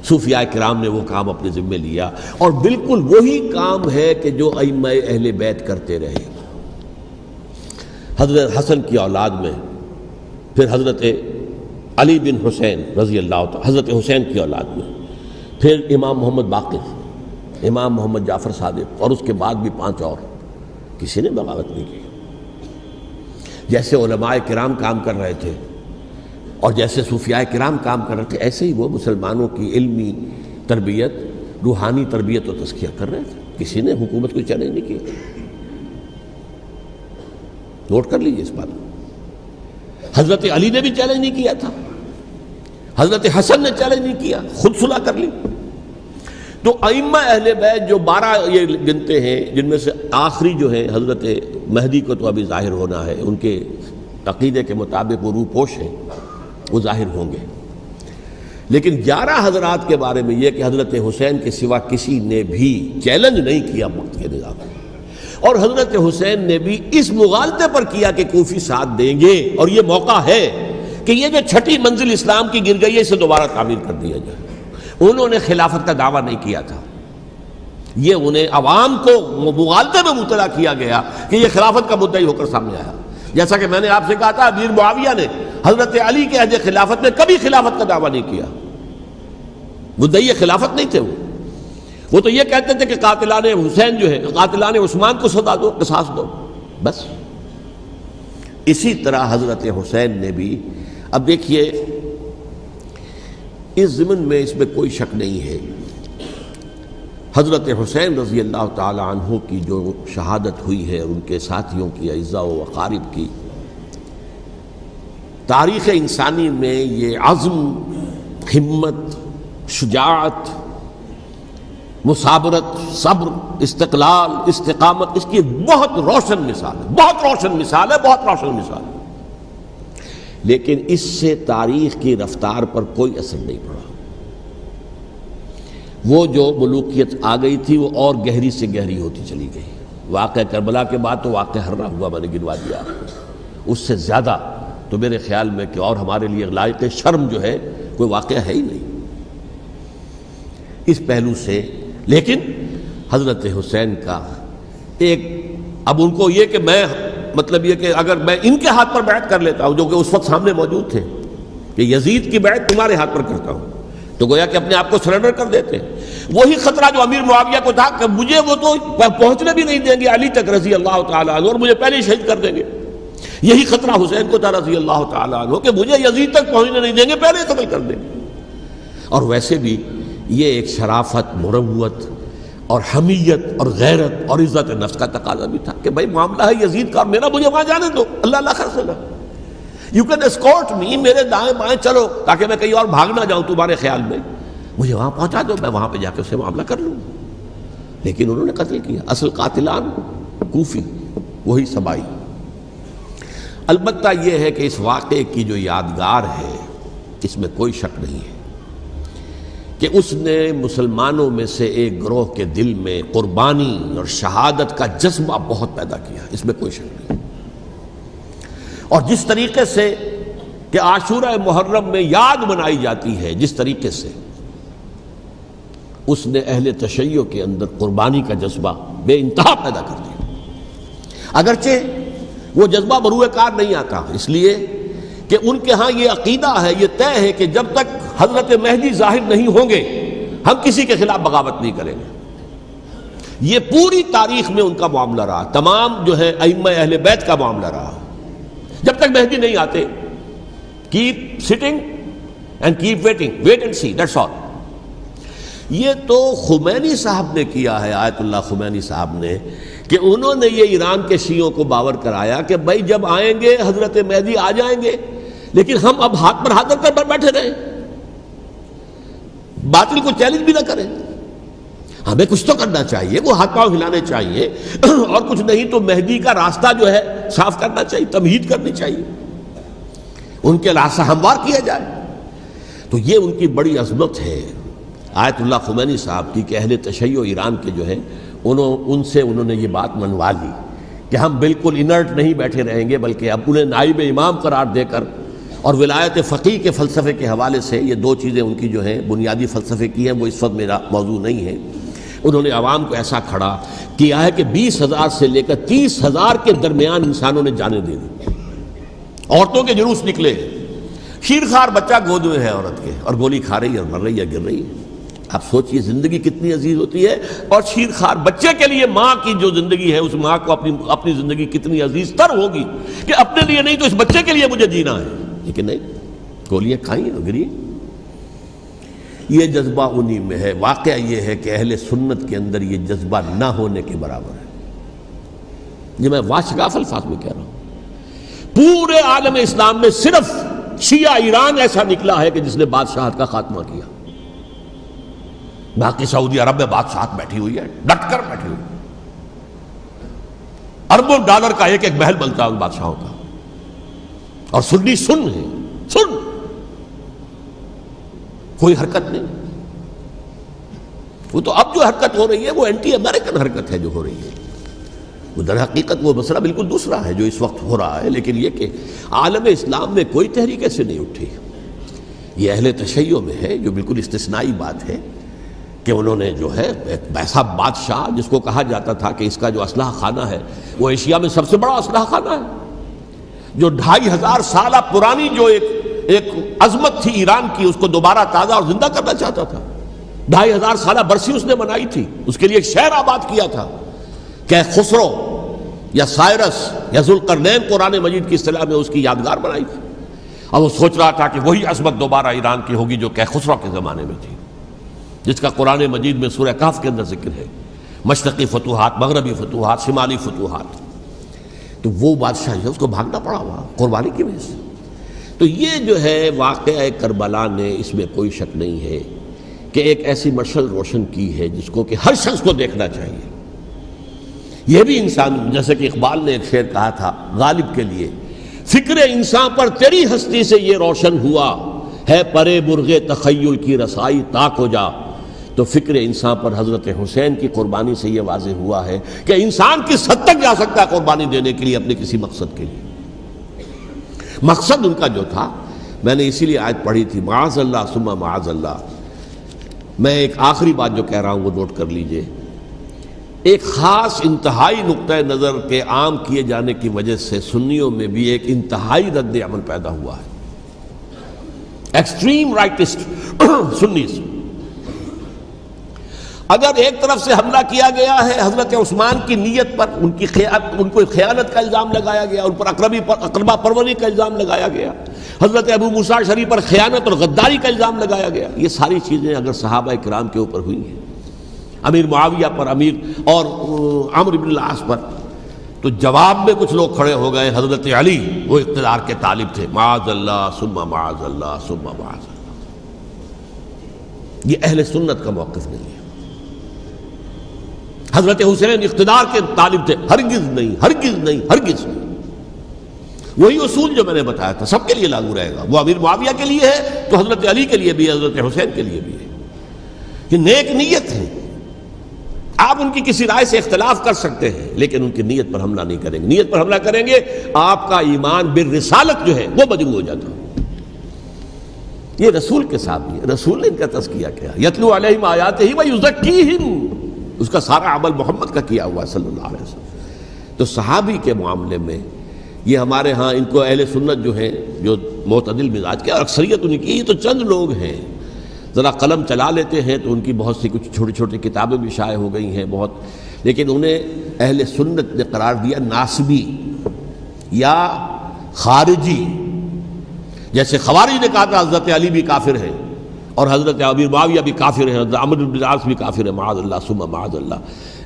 صوفیاء کرام نے وہ کام اپنے ذمے لیا، اور بالکل وہی کام ہے کہ جو ائمہ اہل بیت کرتے رہے۔ حضرت حسن کی اولاد میں پھر حضرت علی بن حسین رضی اللہ تعالی، حضرت حسین کی اولاد میں پھر امام محمد باقر، امام محمد جعفر صادق، اور اس کے بعد بھی 5 اور، کسی نے بغاوت نہیں کی۔ جیسے علماء کرام کام کر رہے تھے اور جیسے صوفیاء کرام کام کر رہے تھے، ایسے ہی وہ مسلمانوں کی علمی تربیت، روحانی تربیت و تزکیہ کر رہے تھے۔ کسی نے حکومت کو چیلنج نہیں کیا۔ نوٹ کر لیجیے اس بات کو۔ حضرت علی نے بھی چیلنج نہیں کیا تھا، حضرت حسن نے چیلنج نہیں کیا، خود صلح کر لی۔ تو ائمہ اہل بیت جو 12 یہ گنتے ہیں، جن میں سے آخری جو ہے حضرت مہدی کو تو ابھی ظاہر ہونا ہے، ان کے عقیدے کے مطابق وہ روح پوش ہیں، وہ ظاہر ہوں گے، لیکن 11 حضرات کے بارے میں یہ کہ حضرت حسین کے سوا کسی نے بھی چیلنج نہیں کیا وقت کے نظام میں، اور حضرت حسین نے بھی اس مغالطے پر کیا کہ کوفی ساتھ دیں گے، اور یہ موقع ہے کہ یہ جو 6ٹھی منزل اسلام کی گر گئی ہے اسے دوبارہ تعمیر کر دیا جائے۔ انہوں نے خلافت کا دعویٰ نہیں کیا تھا، یہ انہیں عوام کو مغالطے میں مبتلا کیا گیا کہ یہ خلافت کا مدعی ہو کر سامنے آیا۔ جیسا کہ میں نے آپ سے کہا تھا، امیر معاویہ نے حضرت علی کے عہد خلافت میں کبھی خلافت کا دعویٰ نہیں کیا، مدعی خلافت نہیں تھے وہ تو یہ کہتے تھے کہ قاتلان حسین جو ہے، قاتلان عثمان کو سزا دو، قصاص دو، بس۔ اسی طرح حضرت حسین نے بھی، اب دیکھیے اس ضمن میں اس میں کوئی شک نہیں ہے، حضرت حسین رضی اللہ تعالی عنہ کی جو شہادت ہوئی ہے، ان کے ساتھیوں کی، اعزاء و اقارب کی، تاریخ انسانی میں یہ عزم، ہمت، شجاعت، مثابرت، صبر، استقلال، استقامت، اس کی بہت روشن مثال ہے، بہت روشن مثال ہے، بہت روشن مثال ہے، لیکن اس سے تاریخ کی رفتار پر کوئی اثر نہیں پڑا۔ وہ جو ملوکیت آ گئی تھی وہ اور گہری سے گہری ہوتی چلی گئی۔ واقعہ کربلا کے بعد تو واقعہ ہررا ہوا میں نے گنوا دیا، اس سے زیادہ تو میرے خیال میں کہ اور ہمارے لیے لائق شرم جو ہے کوئی واقعہ ہے ہی نہیں اس پہلو سے۔ لیکن حضرت حسین کا ایک، اب ان کو یہ کہ میں، مطلب یہ کہ اگر میں ان کے ہاتھ پر بیعت کر لیتا ہوں، جو کہ اس وقت سامنے موجود تھے، کہ یزید کی بیعت تمہارے ہاتھ پر کرتا ہوں، تو گویا کہ اپنے آپ کو سرنڈر کر دیتے۔ وہی خطرہ جو امیر معاویہ کو تھا کہ مجھے وہ تو پہنچنے بھی نہیں دیں گے علی تک رضی اللہ تعالیٰ عنہ، اور مجھے پہلے ہی شہید کر دیں گے، یہی خطرہ حسین کو تھا رضی اللہ تعالیٰ عنہ کہ مجھے یزید تک پہنچنے نہیں دیں گے، پہلے ہی قتل کر دیں گے۔ اور ویسے بھی یہ ایک شرافت، مروت اور حمیت اور غیرت اور عزت نفس کا تقاضا بھی تھا کہ بھائی معاملہ ہے یزید کا، میرا مجھے وہاں جانے دو، اللہ اللہ خرسنا، یو کین اسکورٹ می، میرے دائیں بائیں چلو تاکہ میں کہیں اور بھاگ نہ جاؤں تمہارے خیال میں، مجھے وہاں پہنچا دو، میں وہاں پہ جا کے اسے معاملہ کر لوں۔ لیکن انہوں نے قتل کیا، اصل قاتلان کوفی، وہی سبائی۔ البتہ یہ ہے کہ اس واقعے کی جو یادگار ہے اس میں کوئی شک نہیں ہے کہ اس نے مسلمانوں میں سے ایک گروہ کے دل میں قربانی اور شہادت کا جذبہ بہت پیدا کیا، اس میں کوئی شک نہیں۔ اور جس طریقے سے کہ عاشورہ محرم میں یاد منائی جاتی ہے، جس طریقے سے اس نے اہل تشیع کے اندر قربانی کا جذبہ بے انتہا پیدا کر دیا، اگرچہ وہ جذبہ بروئے کار نہیں آتا، اس لیے کہ ان کے ہاں یہ عقیدہ ہے، یہ طے ہے کہ جب تک حضرت مہدی ظاہر نہیں ہوں گے ہم کسی کے خلاف بغاوت نہیں کریں گے۔ یہ پوری تاریخ میں ان کا معاملہ رہا، تمام جو ہے ائمہ اہل بیت کا معاملہ رہا، جب تک مہدی نہیں آتے keep sitting and keep waiting, wait and see, that's all. یہ تو خمینی صاحب نے کیا ہے، آیت اللہ خمینی صاحب نے، کہ انہوں نے یہ ایران کے شیعوں کو باور کرایا کہ بھائی جب آئیں گے حضرت مہدی آ جائیں گے، لیکن ہم اب ہاتھ پر ہاتھ رکھ کر بیٹھے رہیں، باطل کو چیلنج بھی نہ کریں، ہمیں کچھ تو کرنا چاہیے، وہ ہاتھ پاؤں ہلانے چاہیے، اور کچھ نہیں تو مہدی کا راستہ جو ہے صاف کرنا چاہیے، تمہید کرنی چاہیے، ان کے راستہ ہموار کیا جائے۔ تو یہ ان کی بڑی عظمت ہے آیت اللہ خمینی صاحب کی کہ اہل تشیع ایران کے جو ہے ان سے انہوں نے یہ بات منوا لی کہ ہم بالکل انرٹ نہیں بیٹھے رہیں گے، بلکہ اب انہیں نائب امام قرار دے کر اور ولایت فقیہ کے فلسفے کے حوالے سے یہ دو چیزیں ان کی جو ہیں بنیادی فلسفے کی ہیں، وہ اس وقت میرا موضوع نہیں ہے۔ انہوں نے عوام کو ایسا کھڑا کیا ہے کہ 20,000 سے لے کر 30,000 کے درمیان انسانوں نے جانیں دے دی، عورتوں کے جلوس نکلے، شیرخوار بچہ گود میں ہے عورت کے، اور گولی کھا رہی ہے اور مر رہی ہے، گر رہی ہے۔ آپ سوچئے زندگی کتنی عزیز ہوتی ہے، اور شیرخوار بچے کے لیے ماں کی جو زندگی ہے، اس ماں کو اپنی زندگی کتنی عزیز تر ہوگی کہ اپنے لیے نہیں تو اس بچے کے لیے مجھے جینا ہے، لیکن نہیں، گولیاں کھائیں اور گری۔ یہ جذبہ انہی میں ہے۔ واقعہ یہ ہے کہ اہل سنت کے اندر یہ جذبہ نہ ہونے کے برابر ہے۔ یہ میں واشگاف الفاظ میں کہہ رہا ہوں۔ پورے عالم اسلام میں صرف شیعہ ایران ایسا نکلا ہے کہ جس نے بادشاہت کا خاتمہ کیا، باقی سعودی عرب میں بادشاہت بیٹھی ہوئی ہے، ڈٹ کر بیٹھی ہوئی، اربوں ڈالر کا ایک ایک محل بنتا ہے ان بادشاہوں کا، اور سنی سن ہے، سن، کوئی حرکت نہیں۔ وہ تو اب جو حرکت ہو رہی ہے وہ اینٹی امریکن حرکت ہے جو ہو رہی ہے، وہ در حقیقت وہ مسئلہ بالکل دوسرا ہے جو اس وقت ہو رہا ہے، لیکن یہ کہ عالم اسلام میں کوئی تحریک ایسے نہیں اٹھی۔ یہ اہل تشیع میں ہے، جو بالکل استثنائی بات ہے کہ انہوں نے جو ہے ایک ایسا بادشاہ جس کو کہا جاتا تھا کہ اس کا جو اسلحہ خانہ ہے وہ ایشیا میں سب سے بڑا اسلحہ خانہ ہے، جو 2500 سالہ پرانی جو ایک عظمت تھی ایران کی، اس کو دوبارہ تازہ اور زندہ کرنا چاہتا تھا۔ 2500 سالہ برسی اس نے منائی تھی، اس کے لیے ایک شہر آباد کیا تھا کہ خسرو یا سائرس یا ذوالقرنین قرآن مجید کی اصطلاح میں اس کی یادگار بنائی تھی، اور وہ سوچ رہا تھا کہ وہی عظمت دوبارہ ایران کی ہوگی جو کہ خسرو کے زمانے میں تھی، جس کا قرآن مجید میں سورہ کہف کے اندر ذکر ہے، مشرقی فتوحات، مغربی فتوحات، شمالی فتوحات۔ تو وہ بادشاہ ہے، اس کو بھاگنا پڑا وہاں قربانی کی وجہ سے۔ تو یہ جو ہے واقعہ کربلا نے، اس میں کوئی شک نہیں ہے کہ ایک ایسی مشعل روشن کی ہے جس کو کہ ہر شخص کو دیکھنا چاہیے۔ یہ بھی انسان، جیسے کہ اقبال نے ایک شعر کہا تھا غالب کے لیے، فکر انسان پر تیری ہستی سے یہ روشن ہوا ہے، پرے برغ تخیل کی رسائی تاک ہو جا۔ تو فکر انسان پر حضرت حسین کی قربانی سے یہ واضح ہوا ہے کہ انسان کس حد تک جا سکتا ہے قربانی دینے کے لیے اپنے کسی مقصد کے لیے۔ مقصد ان کا جو تھا، میں نے اسی لیے آیت پڑھی تھی، معاذ اللہ ثم معاذ اللہ۔ میں ایک آخری بات جو کہہ رہا ہوں وہ نوٹ کر لیجئے، ایک خاص انتہائی نقطۂ نظر کے عام کیے جانے کی وجہ سے سنیوں میں بھی ایک انتہائی رد عمل پیدا ہوا ہے، ایکسٹریم رائٹسٹ سنیز۔ اگر ایک طرف سے حملہ کیا گیا ہے حضرت عثمان کی نیت پر، ان کو خیانت کا الزام لگایا گیا، ان پر اقربا پروری کا الزام لگایا گیا، حضرت ابو موسیٰ شریف پر خیانت اور غداری کا الزام لگایا گیا، یہ ساری چیزیں اگر صحابہ کرام کے اوپر ہوئی ہیں، امیر معاویہ پر، امیر اور عمرو بن العاص پر، تو جواب میں کچھ لوگ کھڑے ہو گئے۔ حضرت علی وہ اقتدار کے طالب تھے، معاذ اللہ ثم معاذ اللہ ثم معاذ اللہ۔ یہ اہل سنت کا موقف نہیں ہے۔ حضرت حسین اقتدار کے طالب تھے، ہرگز نہیں، ہرگز نہیں، ہرگز نہیں۔ وہی اصول جو میں نے بتایا تھا سب کے لیے لاگو رہے گا، وہ امیر معاویہ کے لیے ہے تو حضرت علی کے لیے بھی ہے، حضرت حسین کے لیے بھی ہے۔ یہ نیک نیت ہے، آپ ان کی کسی رائے سے اختلاف کر سکتے ہیں لیکن ان کی نیت پر حملہ نہیں کریں گے۔ نیت پر حملہ کریں گے آپ کا ایمان بالرسالت جو ہے وہ مجروح ہو جاتا ہے۔ یہ رسول کے ساتھ بھی ہے، رسول نے ان کا تزکیہ کیا، یتلو علیہم آیاتہ ویزکیہم، اس کا سارا عمل محمد کا کیا ہوا ہے صلی اللہ علیہ وسلم۔ تو صحابی کے معاملے میں یہ ہمارے ہاں ان کو اہل سنت جو ہیں جو معتدل مزاج کے، اور اکثریت ان کی، یہ تو چند لوگ ہیں، ذرا قلم چلا لیتے ہیں تو ان کی بہت سی کچھ چھوٹی چھوٹی کتابیں بھی شائع ہو گئی ہیں بہت، لیکن انہیں اہل سنت نے قرار دیا ناسبی یا خارجی۔ جیسے خوارج نے کہا تھا حضرت علی بھی کافر ہیں اور حضرت امیر معاویہ بھی کافر ہیں، حضرت عمرو بن العاص بھی کافر ہیں، معاذ اللہ ثم معاذ اللہ۔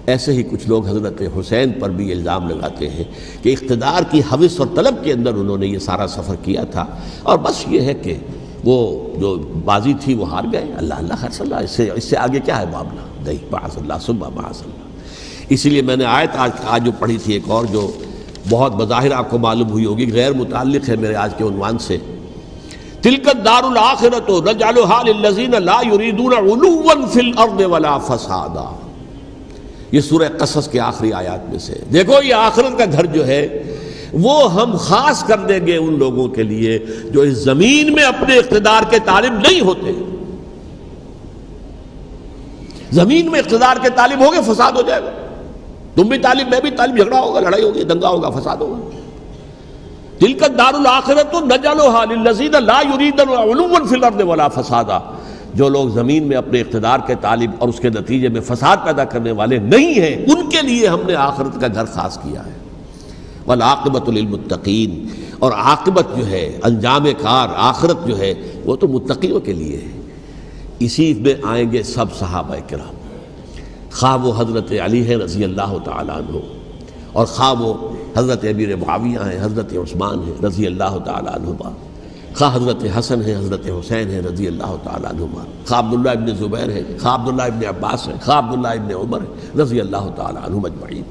ایسے ہی کچھ لوگ حضرت حسین پر بھی الزام لگاتے ہیں کہ اقتدار کی ہوس اور طلب کے اندر انہوں نے یہ سارا سفر کیا تھا، اور بس یہ ہے کہ وہ جو بازی تھی وہ ہار گئے۔ اللہ اللہ خیر صلی اللہ، اس سے آگے کیا ہے معاملہ؟ نہیں، معاذ اللہ ثم معاذ اللہ۔ اسی لیے میں نے آیت آج جو پڑھی تھی ایک اور جو بہت بظاہر آپ کو معلوم ہوئی ہوگی، غیر متعلق ہے میرے آج کے عنوان سے، تلک الدار الآخرۃ نجعلھا للذین لا یریدون علوا فی الارض ولا فسادا۔ یہ سورہ قصص کے آخری آیات میں سے۔ دیکھو یہ آخرت کا گھر جو ہے وہ ہم خاص کر دیں گے ان لوگوں کے لیے جو اس زمین میں اپنے اقتدار کے طالب نہیں ہوتے. زمین میں اقتدار کے طالب ہوگے فساد ہو جائے گا. تم بھی طالب میں بھی طالب، جھگڑا ہوگا، لڑائی ہوگی، دنگا ہوگا، فساد ہوگا. تلک الدار الآخرۃ نجعلها للذین لا یریدون علوا فی الارض ولا فسادا. جو لوگ زمین میں اپنے اقتدار کے طالب اور اس کے نتیجے میں فساد پیدا کرنے والے نہیں ہیں، ان کے لیے ہم نے آخرت کا گھر خاص کیا ہے. والعاقبۃ للمتقین، اور عاقبت جو ہے، انجام کار، آخرت جو ہے وہ تو متقیوں کے لیے ہے. اسی میں آئیں گے سب صحابہ کرام، خواہ وہ حضرت علی ہیں رضی اللہ تعالیٰ عنہ، اور خواہ وہ حضرت امیر معاویہ ہیں، حضرت عثمان ہیں رضی اللہ تعالیٰ عنہما، خواہ حضرت حسن ہیں، حضرت حسین ہیں رضی اللہ تعالیٰ عنہما، خواہ عبداللہ ابن زبیر ہیں، خواہ عبداللہ ابن عباس ہیں، خواہ عبداللہ ابن عمر ہیں رضی اللہ تعالیٰ عنہم اجمعین.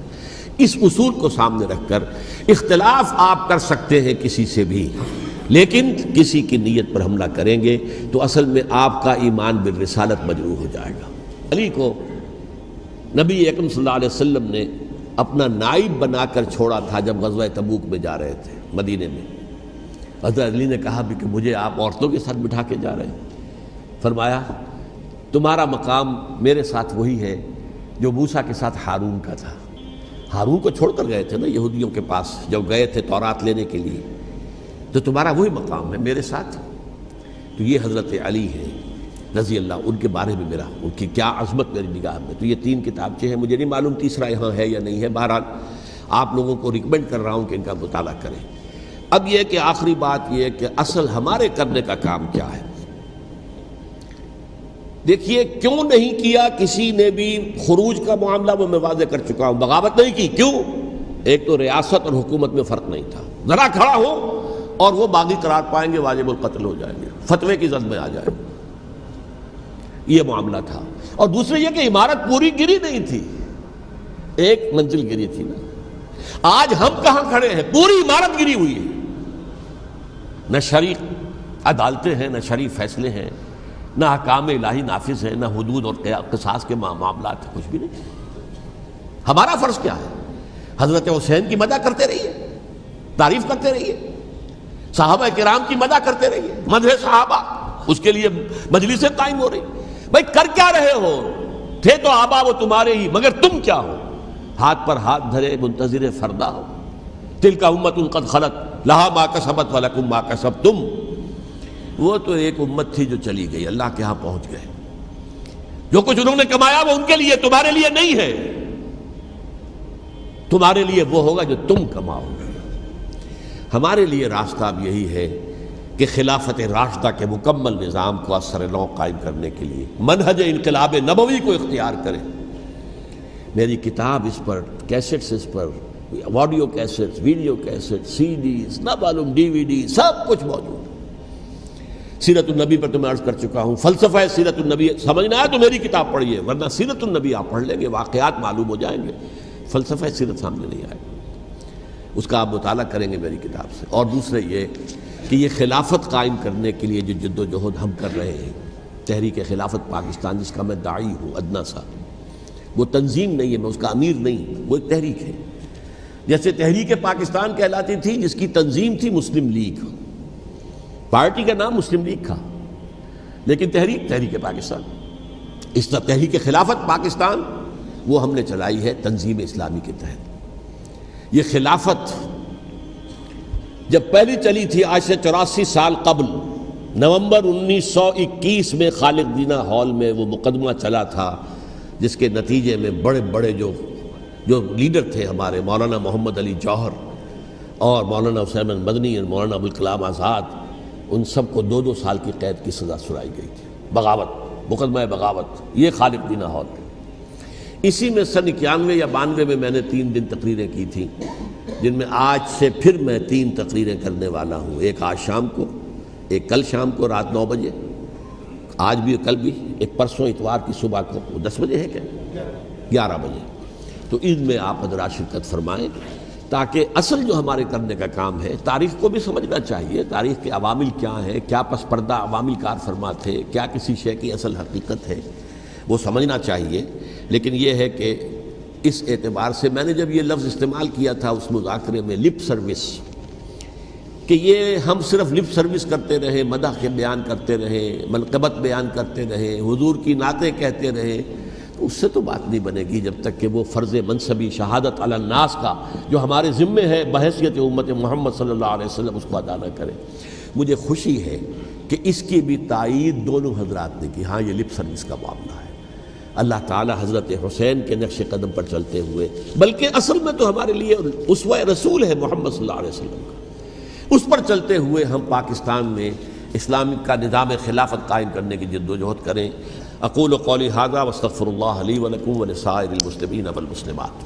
اس اصول کو سامنے رکھ کر اختلاف آپ کر سکتے ہیں کسی سے بھی، لیکن کسی کی نیت پر حملہ کریں گے تو اصل میں آپ کا ایمان بالرسالت مجروح ہو جائے گا. علی کو نبی اکرم صلی اللہ علیہ وسلم نے اپنا نائب بنا کر چھوڑا تھا جب غزوہ تبوک میں جا رہے تھے مدینے میں. حضرت علی نے کہا بھی کہ مجھے آپ عورتوں کے ساتھ بٹھا کے جا رہے ہیں. فرمایا تمہارا مقام میرے ساتھ وہی ہے جو موسیٰ کے ساتھ ہارون کا تھا. ہارون کو چھوڑ کر گئے تھے نا یہودیوں کے پاس جب گئے تھے تورات لینے کے لیے، تو تمہارا وہی مقام ہے میرے ساتھ. تو یہ حضرت علی ہے رضی اللہ، ان کے بارے میں میرا، ان کی کیا عظمت میری نگاہ میں. تو یہ 3 کتابچے ہیں، مجھے نہیں معلوم تیسرا یہاں ہے یا نہیں ہے. بہرحال آپ لوگوں کو ریکمینڈ کر رہا ہوں کہ ان کا مطالعہ کریں. اب یہ کہ آخری بات یہ کہ اصل ہمارے کرنے کا کام کیا ہے. دیکھیے کیوں نہیں کیا کسی نے بھی خروج کا معاملہ، وہ میں واضح کر چکا ہوں. بغاوت نہیں کی، کیوں؟ ایک تو ریاست اور حکومت میں فرق نہیں تھا. ذرا کھڑا ہو اور وہ باغی قرار پائیں گے، واجب القتل ہو جائیں گے، فتوے کی زد میں آ جائیں گے. یہ معاملہ تھا. اور دوسرے یہ کہ عمارت پوری گری نہیں تھی، ایک منزل گری تھی نا. آج ہم کہاں کھڑے ہیں؟ پوری عمارت گری ہوئی ہے. نہ شرعی عدالتیں ہیں، نہ شرعی فیصلے ہیں، نہ احکام الہی نافذ ہیں، نہ حدود اور قصاص کے معاملات، کچھ بھی نہیں. ہمارا فرض کیا ہے؟ حضرت حسین کی مدح کرتے رہیے، تعریف کرتے رہیے، صحابہ کرام کی مدح کرتے رہیے، مدح صحابہ، اس کے لیے مجلسیں قائم ہو رہی. بھائی کر کیا رہے ہو؟ تھے تو آبا وہ تمہارے ہی، مگر تم کیا ہو؟ ہاتھ پر ہاتھ دھرے منتظر فردا ہو. تلک امت قد خلت لہا ما کسبت ولکم ما کسبتم. وہ تو ایک امت تھی جو چلی گئی، اللہ کے ہاں پہنچ گئے. جو کچھ انہوں نے کمایا وہ ان کے لیے، تمہارے لیے نہیں ہے. تمہارے لیے وہ ہوگا جو تم کماؤ گے. ہمارے لیے راستہ اب یہی ہے کہ خلافت راشدہ کے مکمل نظام کو اثر نو قائم کرنے کے لیے منہج انقلاب نبوی کو اختیار کریں. میری کتاب اس پر، کیسٹس اس پر، آڈیو کیسٹس، ویڈیو کیسٹ، سی ڈیز، نہ معلوم ڈی وی ڈی، سب کچھ موجود. سیرت النبی پر تو میں عرض کر چکا ہوں. فلسفہ سیرت النبی سمجھنا ہے تو میری کتاب پڑھیے، ورنہ سیرت النبی آپ پڑھ لیں گے، واقعات معلوم ہو جائیں گے، فلسفہ سیرت سامنے نہیں آئے. اس کا آپ مطالعہ کریں گے میری کتاب سے. اور دوسرے یہ کہ یہ خلافت قائم کرنے کے لیے جو جد و جہد ہم کر رہے ہیں، تحریک خلافت پاکستان جس کا میں داعی ہوں ادنا سا، وہ تنظیم نہیں ہے، میں اس کا امیر نہیں، وہ ایک تحریک ہے. جیسے تحریک پاکستان کہلاتی تھی جس کی تنظیم تھی مسلم لیگ، پارٹی کا نام مسلم لیگ تھا، لیکن تحریک پاکستان. اس طرح تحریک خلافت پاکستان وہ ہم نے چلائی ہے تنظیم اسلامی کے تحت. یہ خلافت جب پہلی چلی تھی آج سے 84 سال قبل، نومبر 1921 میں خالق دینا ہال میں وہ مقدمہ چلا تھا، جس کے نتیجے میں بڑے بڑے جو لیڈر تھے ہمارے، مولانا محمد علی جوہر اور مولانا حسین مدنی اور مولانا ابوالکلام آزاد، ان سب کو 2 سال کی قید کی سزا سنائی گئی تھی. بغاوت، مقدمہ بغاوت، یہ خالق دینا ہال. اسی میں سن 91 یا 92 میں نے 3 دن تقریریں کی تھیں، جن میں آج سے پھر میں 3 تقریریں کرنے والا ہوں. ایک آج شام کو، ایک کل شام کو رات 9 بجے، آج بھی کل بھی، ایک پرسوں اتوار کی صبح کو 10 بجے ہے کیا 11 بجے. تو ان میں آپ حضرات شرکت فرمائیں تاکہ اصل جو ہمارے کرنے کا کام ہے، تاریخ کو بھی سمجھنا چاہیے، تاریخ کے عوامل کیا ہیں، کیا پس پردہ عوامل کار فرما تھے، کیا کسی شے کی اصل حقیقت ہے، وہ سمجھنا چاہیے. لیکن یہ ہے کہ اس اعتبار سے میں نے جب یہ لفظ استعمال کیا تھا اس مذاکرے میں لپ سروس، کہ یہ ہم صرف لپ سروس کرتے رہے، مدح کے بیان کرتے رہے، منقبت بیان کرتے رہے، حضور کی نعتیں کہتے رہے، تو اس سے تو بات نہیں بنے گی جب تک کہ وہ فرض منصبی شہادت علی الناس کا جو ہمارے ذمے ہے بحیثیت امت محمد صلی اللہ علیہ وسلم اس کو ادا نہ کرے۔ مجھے خوشی ہے کہ اس کی بھی تائید دونوں حضرات نے کی، ہاں یہ لپ سروس کا معاملہ ہے۔ اللہ تعالی حضرت حسین کے نقش قدم پر چلتے ہوئے، بلکہ اصل میں تو ہمارے لیے اسوہ رسول ہے محمد صلی اللہ علیہ وسلم کا، اس پر چلتے ہوئے ہم پاکستان میں اسلام کا نظام خلافت قائم کرنے کی جد و جہد کریں۔ اقول قولی ھذا واستغفر اللہ لی ولکم ولسائر المسلمین والمسلمات۔